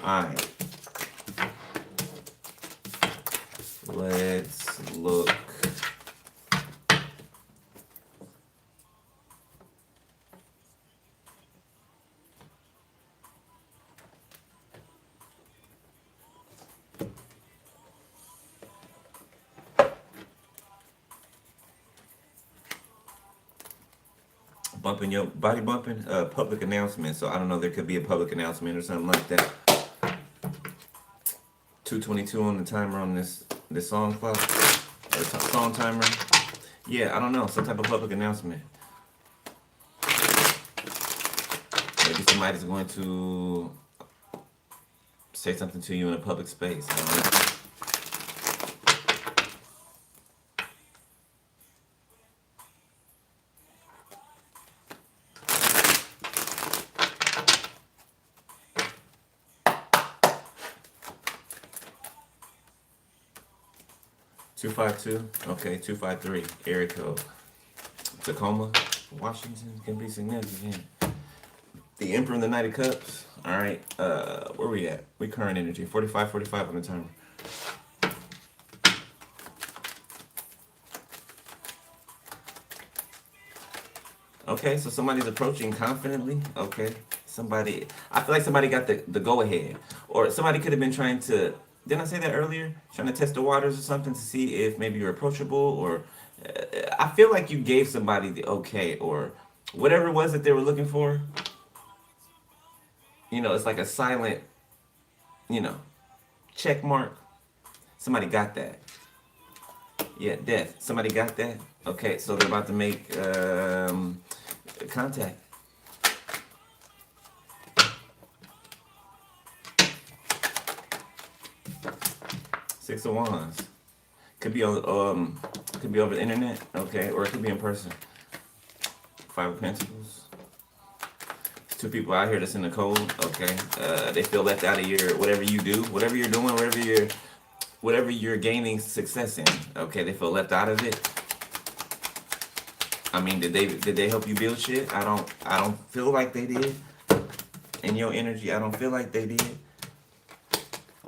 All right. Let's look. Bumping your body bumping, public announcement. So I don't know, there could be a public announcement or something like that. 2:22 on the timer on this song clock, or song timer. Yeah, I don't know, some type of public announcement. Maybe somebody's going to say something to you in a public space. I don't know. (252), okay, 253, area code. Tacoma, Washington can be significant. The Emperor and the Knight of Cups. All right, where we at? We current energy, 45 on the timer. Okay, so somebody's approaching confidently. Okay, I feel like somebody got the go ahead, or somebody could have been trying to. Didn't I say that earlier? Trying to test the waters or something to see if maybe you're approachable, or I feel like you gave somebody the okay, or Whatever it was that they were looking for, it's like a silent, you know, check mark. Somebody got that. Yeah, death. Somebody got that. Okay, so they're about to make contact. Six of Wands. Could be could be over the internet, okay, or it could be in person. Five of Pentacles. Two people out here that's in the cold, okay. They feel left out of your whatever you do, whatever you're doing, whatever you're gaining success in. Okay, they feel left out of it. I mean, did they help you build shit? I don't feel like they did. In your energy, I don't feel like they did.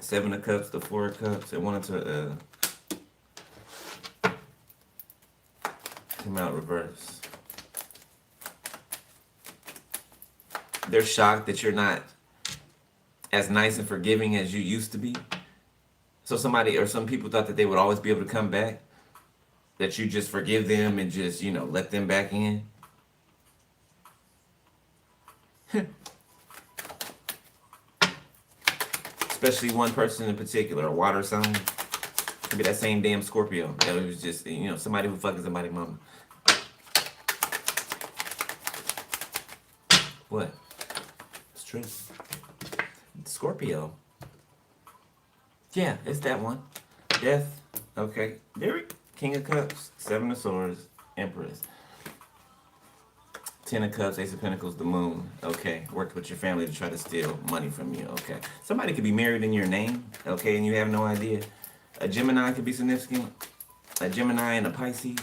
Seven of Cups, the Four of Cups. They wanted to come out reverse. They're shocked that you're not as nice and forgiving as you used to be. So somebody or some people thought that they would always be able to come back. That you just forgive them and just, let them back in. Especially one person in particular, a water sign. Could be that same damn Scorpio. That was just, somebody who fucking somebody's mama. What? It's true. Scorpio. Yeah, it's that one. Death. Okay. There we go. King of Cups, Seven of Swords, Empress. Ten of Cups, Ace of Pentacles, the Moon. Okay. Worked with your family to try to steal money from you. Okay. Somebody could be married in your name. Okay, and you have no idea. A Gemini could be significant. A Gemini and a Pisces.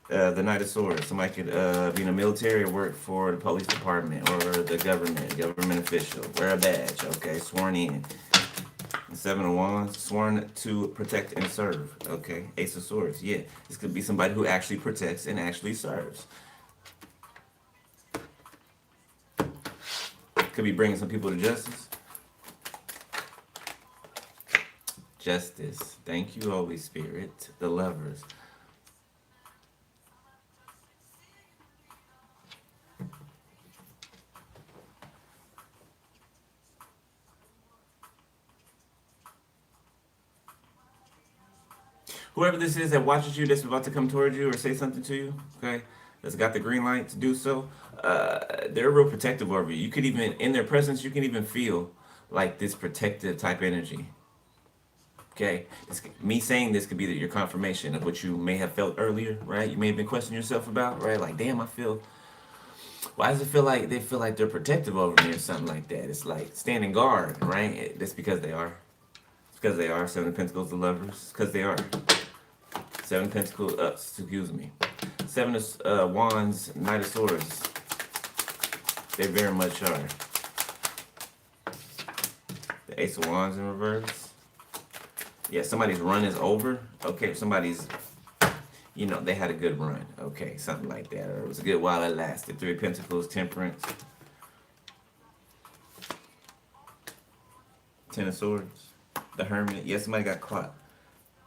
The Knight of Swords. Somebody could be in the military or work for the police department or the government official. Wear a badge. Okay. Sworn in. Seven of Wands, sworn to protect and serve. Okay, Ace of Swords. Yeah, this could be somebody who actually protects and actually serves. Could be bringing some people to justice. Justice. Thank you, Holy Spirit. The Lovers. Whoever this is that watches you, that's about to come towards you or say something to you, okay, that's got the green light to do so, they're real protective over you. You could even, in their presence, you can even feel like this protective type energy. Okay, me saying this could be your confirmation of what you may have felt earlier, right? You may have been questioning yourself about, right? Like, damn, why does it feel like they feel like they're protective over me or something like that? It's like standing guard, right? That's because they are. It's because they are. Seven of Pentacles, the Lovers. Because they are. Seven of Pentacles, excuse me. Seven of Wands, Knight of Swords. They very much are. The Ace of Wands in reverse. Yeah, somebody's run is over. Okay, somebody's, they had a good run. Okay, something like that. Or it was a good while it lasted. Three of Pentacles, Temperance. Ten of Swords. The Hermit. Yeah, somebody got caught.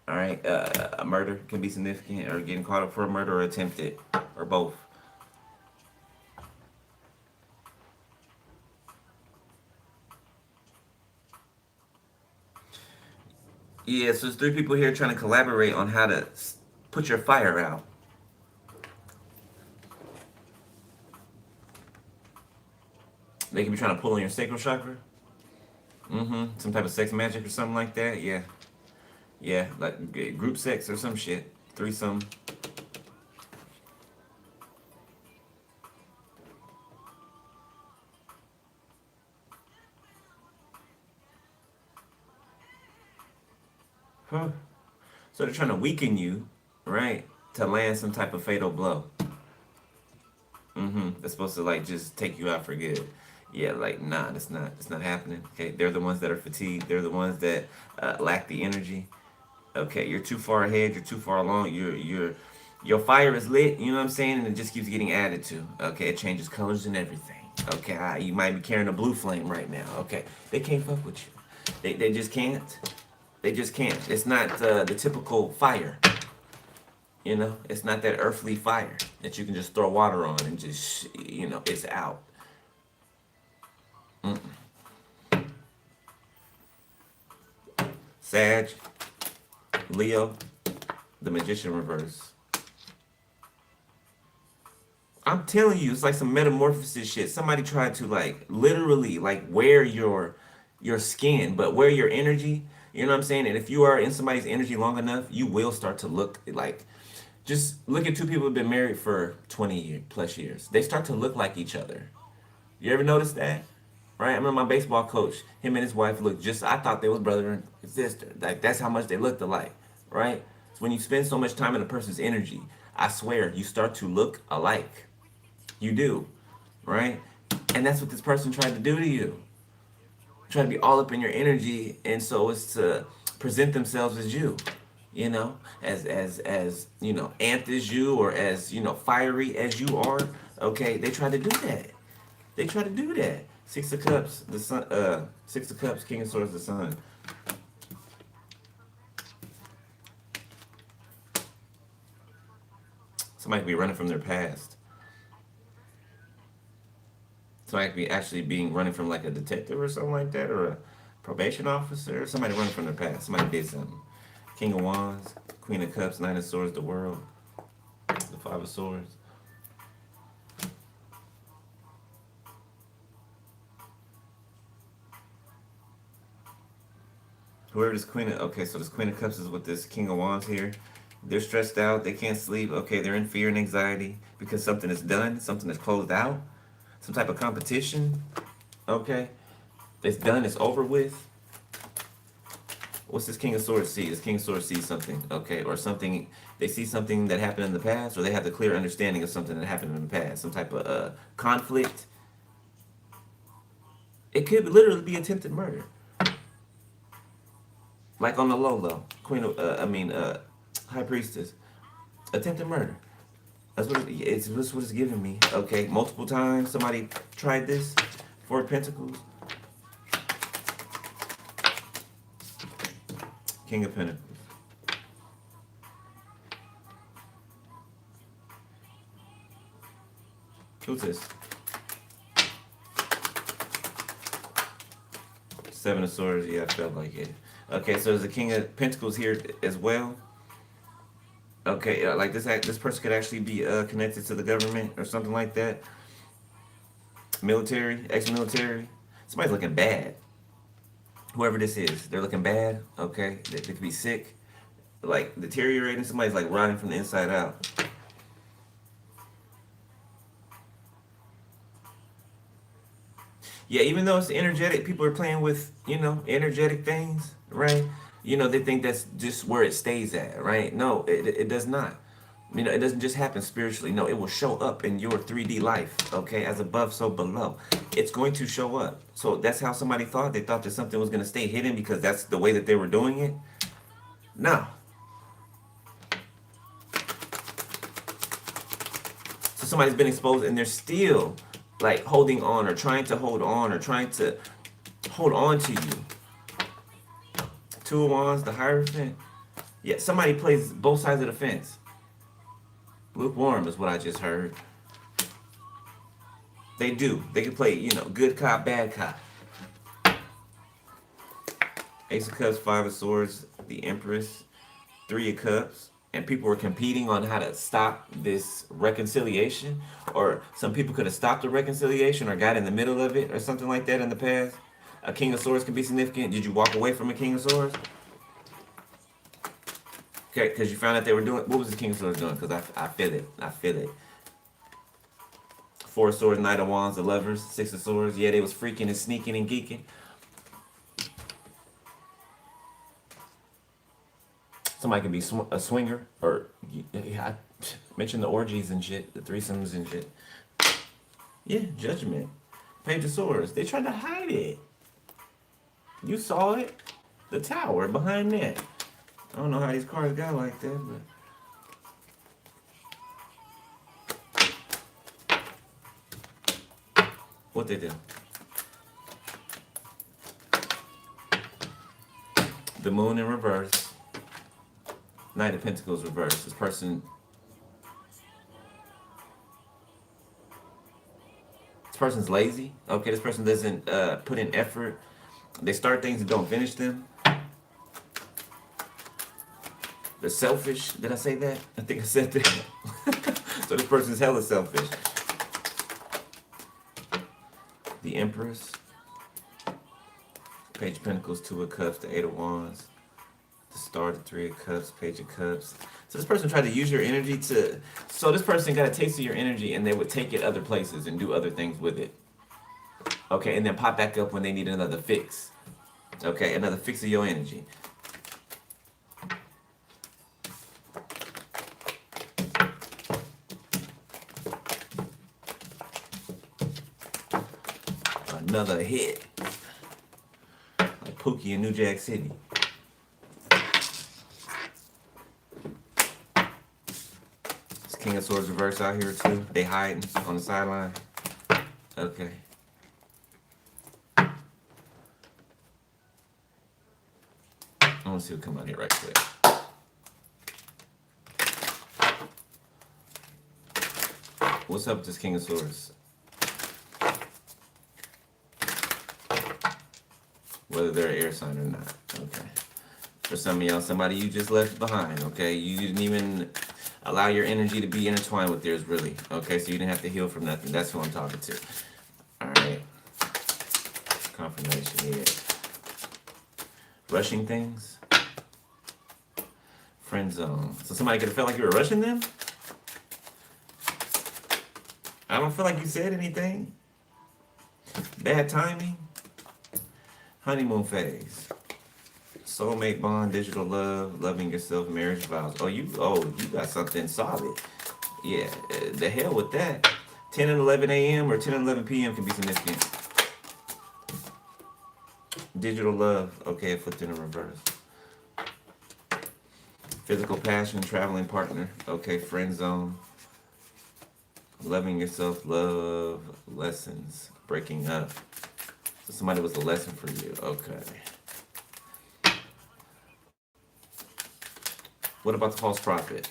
All right, a murder can be significant, or getting caught up for a murder or attempted, or both. Yeah, so there's three people here trying to collaborate on how to put your fire out. They can be trying to pull on your sacral chakra. Some type of sex magic or something like that. Yeah. Yeah, like group sex or some shit. Threesome. Huh. So they're trying to weaken you, right? To land some type of fatal blow. They're supposed to like just take you out for good. Yeah, like nah, it's not happening. Okay, they're the ones that are fatigued. They're the ones that lack the energy. Okay, you're too far ahead. You're too far along. Your fire is lit. You know what I'm saying? And it just keeps getting added to. Okay, it changes colors and everything. Okay, you might be carrying a blue flame right now. Okay, they can't fuck with you. They just can't. They just can't. It's not the typical fire. You know, it's not that earthly fire that you can just throw water on and just, you know, it's out. Sag, Leo, the magician reverse. I'm telling you, it's like some metamorphosis shit. Somebody tried to like literally like wear your skin, but wear your energy. You know what I'm saying? And if you are in somebody's energy long enough, you will start to look like, just look at two people who've been married for 20 plus years. They start to look like each other. You ever notice that? Right? I remember my baseball coach, him and his wife looked just, I thought they was brother and sister. Like, that's how much they looked alike. Right? So when you spend so much time in a person's energy, I swear, you start to look alike. You do. Right? And that's what this person tried to do to you. Try to be all up in your energy, and so it's to present themselves as you, you know, as you know, amped as you, or as, you know, fiery as you are. Okay, they try to do that. They try to do that. Six of Cups, the sun. Six of Cups, King of Swords, the sun. Somebody could be running from their past. Somebody could be actually being running from like a detective or something like that, or a probation officer. Somebody running from their past. Somebody did something. King of Wands, Queen of Cups, Nine of Swords, the World, the Five of Swords. Whoever this Queen of, okay, so this Queen of Cups is with this King of Wands here. They're stressed out. They can't sleep. Okay, they're in fear and anxiety because something is done, something is closed out, some type of competition. Okay, it's done. It's over with. What's this King of Swords see? This King of Swords sees something, okay, or something. They see something that happened in the past, or they have the clear understanding of something that happened in the past. Some type of conflict. It could literally be attempted murder, like on the low low. Queen of, High Priestess, attempted murder. That's what it's giving me. Okay, multiple times somebody tried this. Four of Pentacles, King of Pentacles. Who's this? Seven of Swords. Yeah, I felt like it. Okay, so there's a King of Pentacles here as well. Okay, like this person could actually be connected to the government or something like that. Military, ex-military. Somebody's looking bad. Whoever this is, they're looking bad. Okay, they could be sick, like deteriorating. Somebody's like rotting from the inside out. Yeah, even though it's energetic, people are playing with, you know, energetic things, right? You know, they think that's just where it stays at, right? No, it does not. You know, it doesn't just happen spiritually. No, it will show up in your 3D life, okay? As above, so below. It's going to show up. So that's how somebody thought. They thought that something was going to stay hidden because that's the way that they were doing it. No. So somebody's been exposed and they're still like holding on or trying to hold on or trying to hold on to you. Two of Wands, the Hierophant. Yeah, somebody plays both sides of the fence. Lukewarm is what I just heard. They do. They can play, you know, good cop, bad cop. Ace of Cups, Five of Swords, the Empress, Three of Cups. And people were competing on how to stop this reconciliation. Or some people could have stopped the reconciliation or got in the middle of it or something like that in the past. A King of Swords can be significant. Did you walk away from a King of Swords? Okay, because you found out they were doing, what was the King of Swords doing? Because I feel it. I feel it. Four of Swords, Knight of Wands, the Lovers, Six of Swords. Yeah, they was freaking and sneaking and geeking. Somebody can be a swinger, or yeah, I mentioned the orgies and shit, the threesomes and shit. Yeah, Judgment. Page of Swords. They tried to hide it. You saw it. The Tower behind that. I don't know how these cards got like that, but what they do? The Moon in reverse. Knight of Pentacles reversed. This person's lazy. Okay, this person doesn't put in effort. They start things and don't finish them. They're selfish. Did I say that? I think I said that. So this person's hella selfish. The Empress. Page of Pentacles, Two of Cups, the Eight of Wands. The Star, the Three of Cups, Page of Cups. So this person tried to use your energy to... So this person got a taste of your energy and they would take it other places and do other things with it. Okay, and then pop back up when they need another fix. Okay, another fix of your energy. Another hit. Like Pookie in New Jack City. This King of Swords reverse out here too. They hiding on the sideline. Okay. I want to see what come out here right quick. What's up with this King of Swords? Whether they're an air sign or not. Okay. For some of y'all, somebody you just left behind. Okay. You didn't even allow your energy to be intertwined with theirs, really. Okay. So you didn't have to heal from nothing. That's who I'm talking to. All right. Confirmation here. Rushing things. Friend zone. So somebody could have felt like you were rushing them? I don't feel like you said anything. Bad timing. Honeymoon phase. Soulmate bond, digital love, loving yourself, marriage vows. You got something solid. Yeah, the hell with that. 10 and 11 a.m. or 10 and 11 p.m. can be significant. Digital love. Okay, it flipped in a reverse. Physical passion, traveling partner. Okay, friend zone. Loving yourself, love, lessons, breaking up. So somebody was a lesson for you. Okay. What about the false prophet?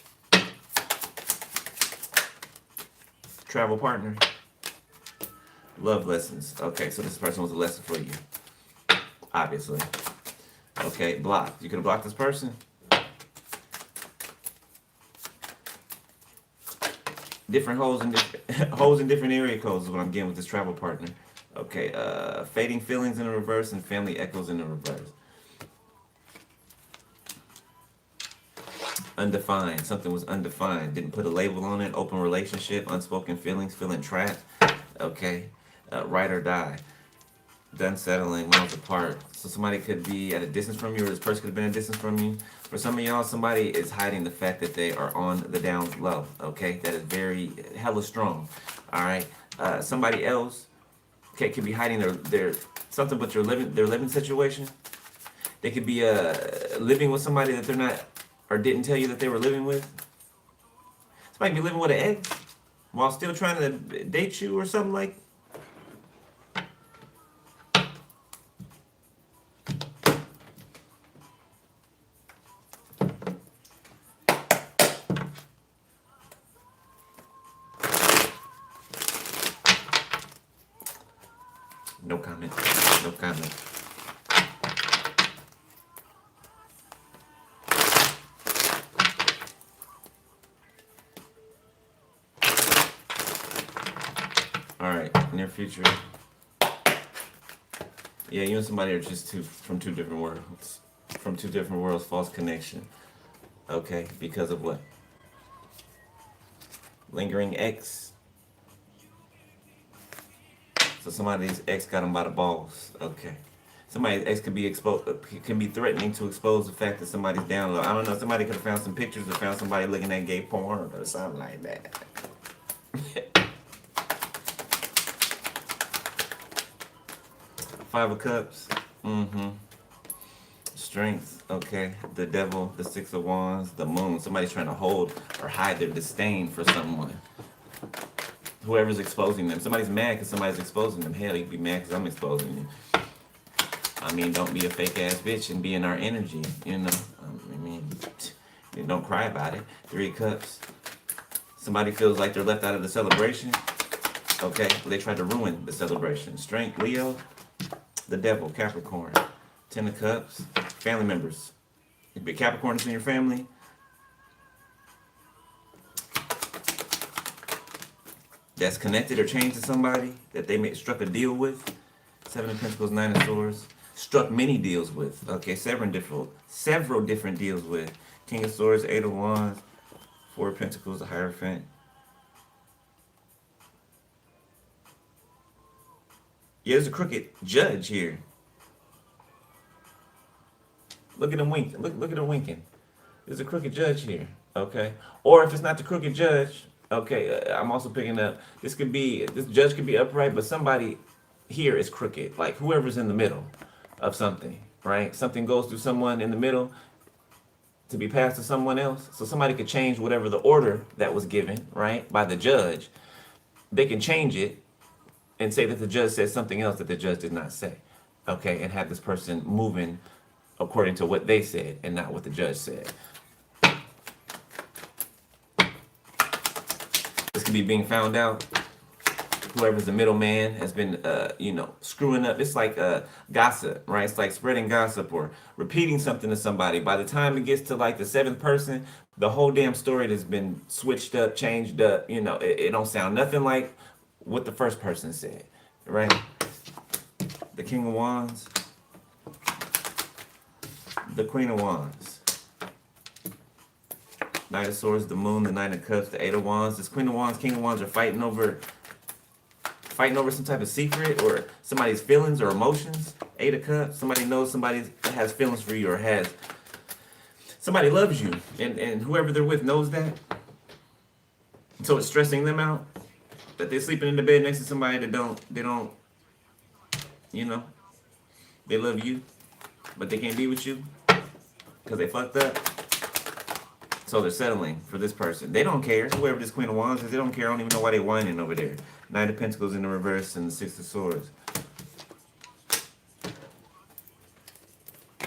Travel partner. Love lessons. Okay, so this person was a lesson for you. Obviously. Okay, blocked. You could have blocked this person. Different holes in holes in different area codes is what I'm getting with this travel partner. Okay, fading feelings in the reverse and family echoes in the reverse. Undefined. Something was undefined. Didn't put a label on it. Open relationship. Unspoken feelings. Feeling trapped. Okay. Ride or die. Done settling. Miles apart. So somebody could be at a distance from you, or this person could have been at a distance from you. For some of y'all, somebody is hiding the fact that they are on the down low. Okay. That is very hella strong. All right. Somebody else could be hiding their something but their living situation. They could be living with somebody that they're not or didn't tell you that they were living with. Somebody be living with an ex while still trying to date you or something like. No comment. No comment. Alright, near future. Yeah, you and somebody are just from two different worlds. From two different worlds, false connection. Okay, because of what? Lingering ex. So somebody's ex got them by the balls. Okay. Somebody's ex could be exposed, can be threatening to expose the fact that somebody's down low. I don't know. Somebody could have found some pictures or found somebody looking at gay porn or something like that. Five of Cups. Strength. Okay. The Devil. The Six of Wands. The Moon. Somebody's trying to hold or hide their disdain for someone. Whoever's exposing them. Somebody's mad because somebody's exposing them. Hell, you can be mad because I'm exposing you. I mean, don't be a fake ass bitch and be in our energy, you know. I mean, And don't cry about it. Three of Cups. Somebody feels like they're left out of the celebration. Okay, they tried to ruin the celebration. Strength, Leo. The Devil, Capricorn. Ten of Cups. Family members. If you're Capricorn is in your family, that's connected or chained to somebody that they struck a deal with. Seven of Pentacles, Nine of Swords. Struck many deals with. Okay, several different deals with. King of Swords, Eight of Wands, Four of Pentacles, the Hierophant. Yeah, there's a crooked judge here. Look at him winking. Look at him winking. There's a crooked judge here. Okay. Or if it's not the crooked judge, okay, I'm also picking up. This judge could be upright, but somebody here is crooked. Like whoever's in the middle of something, right? Something goes through someone in the middle to be passed to someone else. So somebody could change whatever the order that was given, right, by the judge. They can change it and say that the judge said something else that the judge did not say. Okay, and have this person moving according to what they said and not what the judge said. This could be being found out. Whoever's the middleman has been, screwing up. It's like gossip, right? It's like spreading gossip or repeating something to somebody. By the time it gets to like the seventh person, the whole damn story has been switched up, changed up. It don't sound nothing like what the first person said, right? The King of Wands, the Queen of Wands, Knight of Swords, the Moon, the Knight of Cups, the Eight of Wands. This Queen of Wands, King of Wands are fighting over some type of secret or somebody's feelings or emotions. Eight of Cups, somebody knows somebody has feelings for you or somebody loves you, and whoever they're with knows that. So it's stressing them out that they're sleeping in the bed next to somebody that they don't, they love you, but they can't be with you because they fucked up. So they're settling for this person. They don't care. Whoever this Queen of Wands is, they don't care. I don't even know why they're whining over there. Nine of Pentacles in the reverse and the Six of Swords.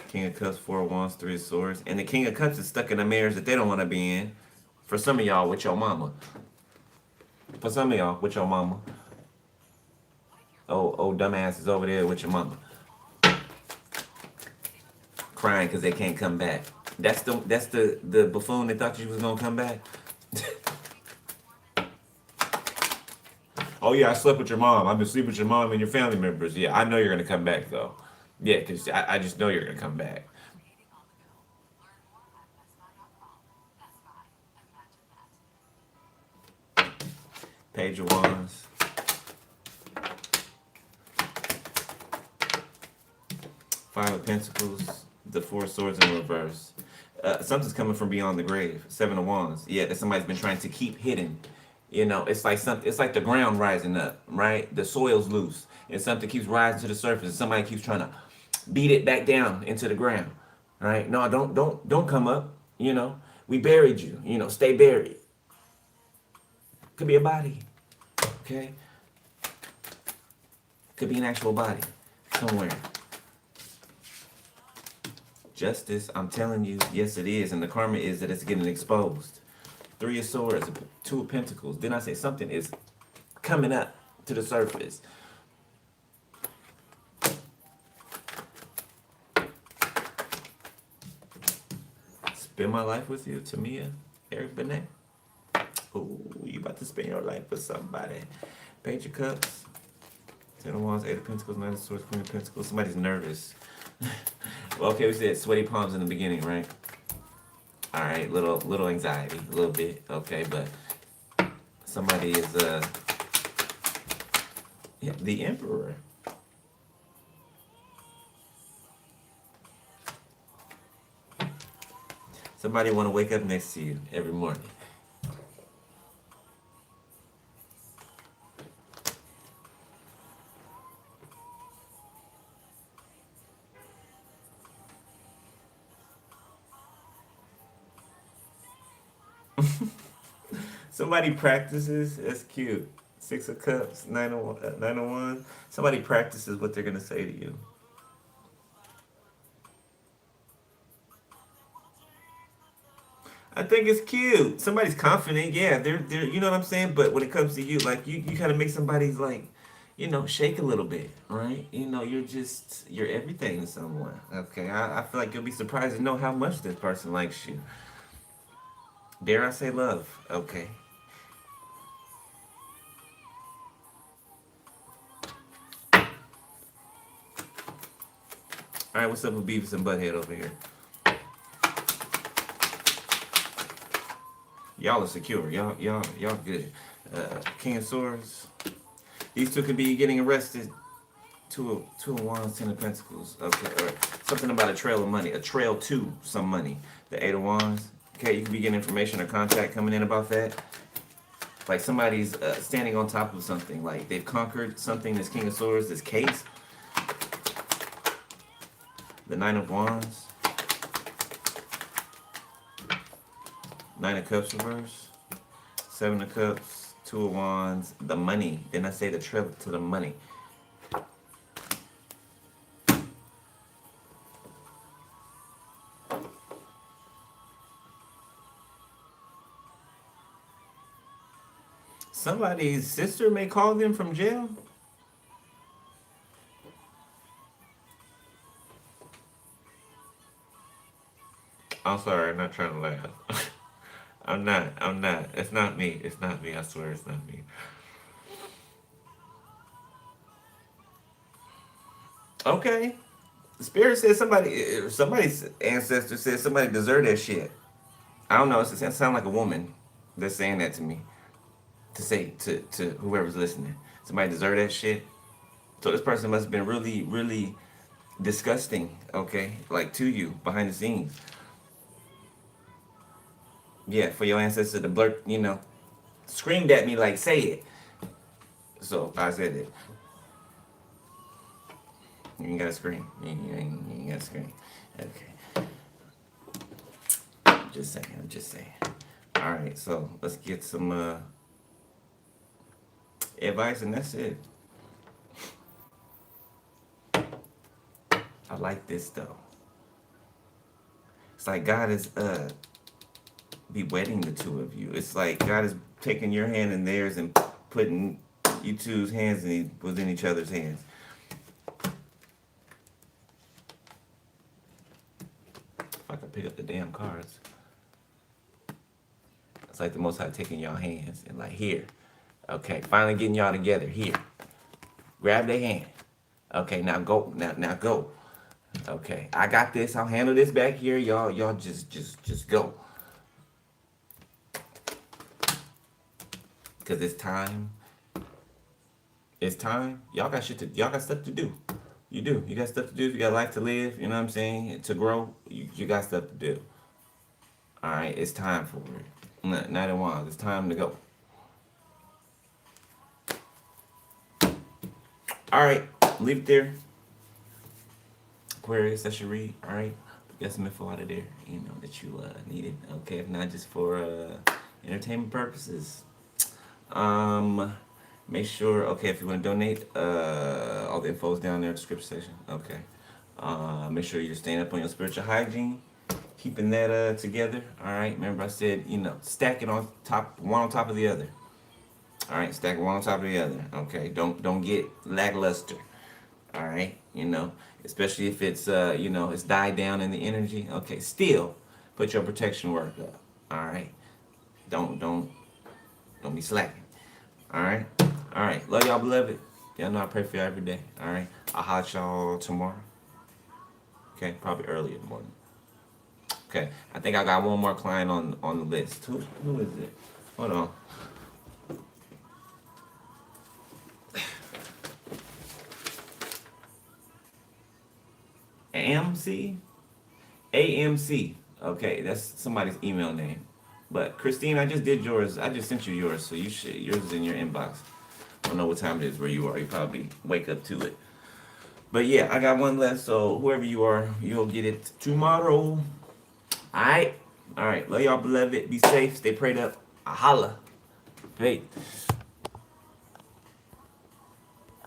King of Cups, Four of Wands, Three of Swords. And the King of Cups is stuck in a marriage that they don't want to be in. For some of y'all, with your mama. For some of y'all, with your mama. Oh, dumbass is over there with your mama. Crying because they can't come back. That's the buffoon that thought you was gonna come back. Oh yeah, I slept with your mom. I've been sleeping with your mom and your family members. Yeah, I know you're gonna come back though. Yeah, because I just know you're gonna come back. Page of Wands. Five of Pentacles. The Four of Swords in reverse. Something's coming from beyond the grave. Seven of Wands. Yeah, that somebody's been trying to keep hidden. It's like the ground rising up, right? The soil's loose, and something keeps rising to the surface. And somebody keeps trying to beat it back down into the ground, right? No, don't come up. We buried you. Stay buried. Could be a body, okay? Could be an actual body somewhere. Justice, I'm telling you, yes it is, and the karma is that it's getting exposed. Three of Swords, Two of Pentacles. Didn't I say something is coming up to the surface? Spend my life with you, Tamia, Eric Benet. Oh, you about to spend your life with somebody. Page of Cups, Ten of Wands, Eight of Pentacles, Nine of Swords, Queen of Pentacles. Somebody's nervous. Well, okay, we said sweaty palms in the beginning, right? All right, little anxiety, a little bit, okay, but somebody is the Emperor. Somebody want to wake up next to you every morning. Somebody practices. That's cute. Six of Cups, Nine of Wands. Somebody practices what they're gonna say to you. think it's cute. Somebody's confident, yeah. They're you know what I'm saying. But when it comes to you, like you kind of make somebody's like, shake a little bit, right? You're everything to someone. Okay, I feel like you'll be surprised to know how much this person likes you. Dare I say love? Okay. All right, what's up with Beavis and Butthead over here? Y'all are secure. Y'all good. King of Swords. These two could be getting arrested. Two of Wands, Ten of Pentacles. Okay, or something about a trail of money. A trail to some money. The Eight of Wands. Okay, you could be getting information or contact coming in about that. Like somebody's standing on top of something. Like they've conquered something. This King of Swords, this case. The Nine of Wands. Nine of Cups reverse. Seven of Cups. Two of Wands. The money. Then I say the trail to the money. Somebody's sister may call them from jail. I'm sorry, I'm not trying to laugh. I'm not. It's not me. It's not me. I swear it's not me. Okay. The spirit says somebody's ancestor says somebody deserved that shit. I don't know. It sounds like a woman that's saying that to me. To say to whoever's listening. Somebody deserved that shit. So this person must have been really, really disgusting, okay? Like to you, behind the scenes. Yeah, for your ancestor to blurt, screamed at me like, say it. So I said it. You ain't gotta scream. You ain't gotta scream. Okay. I'm just saying. Alright, so let's get some advice and that's it. I like this though. It's like God is be wedding the two of you. It's like God is taking your hand in theirs and putting you two's hands within each other's hands. If I could pick up the damn cards. It's like the Most High taking y'all hands and like here. Okay, finally getting y'all together here. Grab their hand. Okay, now go. Now go. Okay, I got this. I'll handle this back here. Y'all just go. Cause it's time. It's time. Y'all got stuff to do. You do. You got stuff to do. You got life to live. You know what I'm saying? To grow. You got stuff to do. All right. It's time for it. Night of Wands. It's time to go. All right. Leave it there. Aquarius, that's your read. All right. Got some info out of there. That you needed. Okay. If not just for entertainment purposes. Make sure, okay, if you want to donate, all the info is down there in the description section. Okay. Make sure you're staying up on your spiritual hygiene, keeping that together. All right. Remember I said, stack it on top, one on top of the other. All right, stack one on top of the other. Okay. Don't get lackluster. All right. Especially if it's it's died down in the energy. Okay. Still put your protection work up. All right. Don't be slacking. All right. All right. Love y'all, beloved. Y'all know I pray for y'all every day. All right. I'll holler at y'all tomorrow. Okay. Probably early in the morning. Okay. I think I got one more client on the list. Who is it? Hold on. AMC. Okay. That's somebody's email name. But Christine, I just did yours. I just sent you yours, so yours is in your inbox. I don't know what time it is where you are. You probably wake up to it. But yeah, I got one left, so whoever you are, you'll get it tomorrow. Alright? Alright. Love y'all, beloved. Be safe. Stay prayed up. I holla. Hey.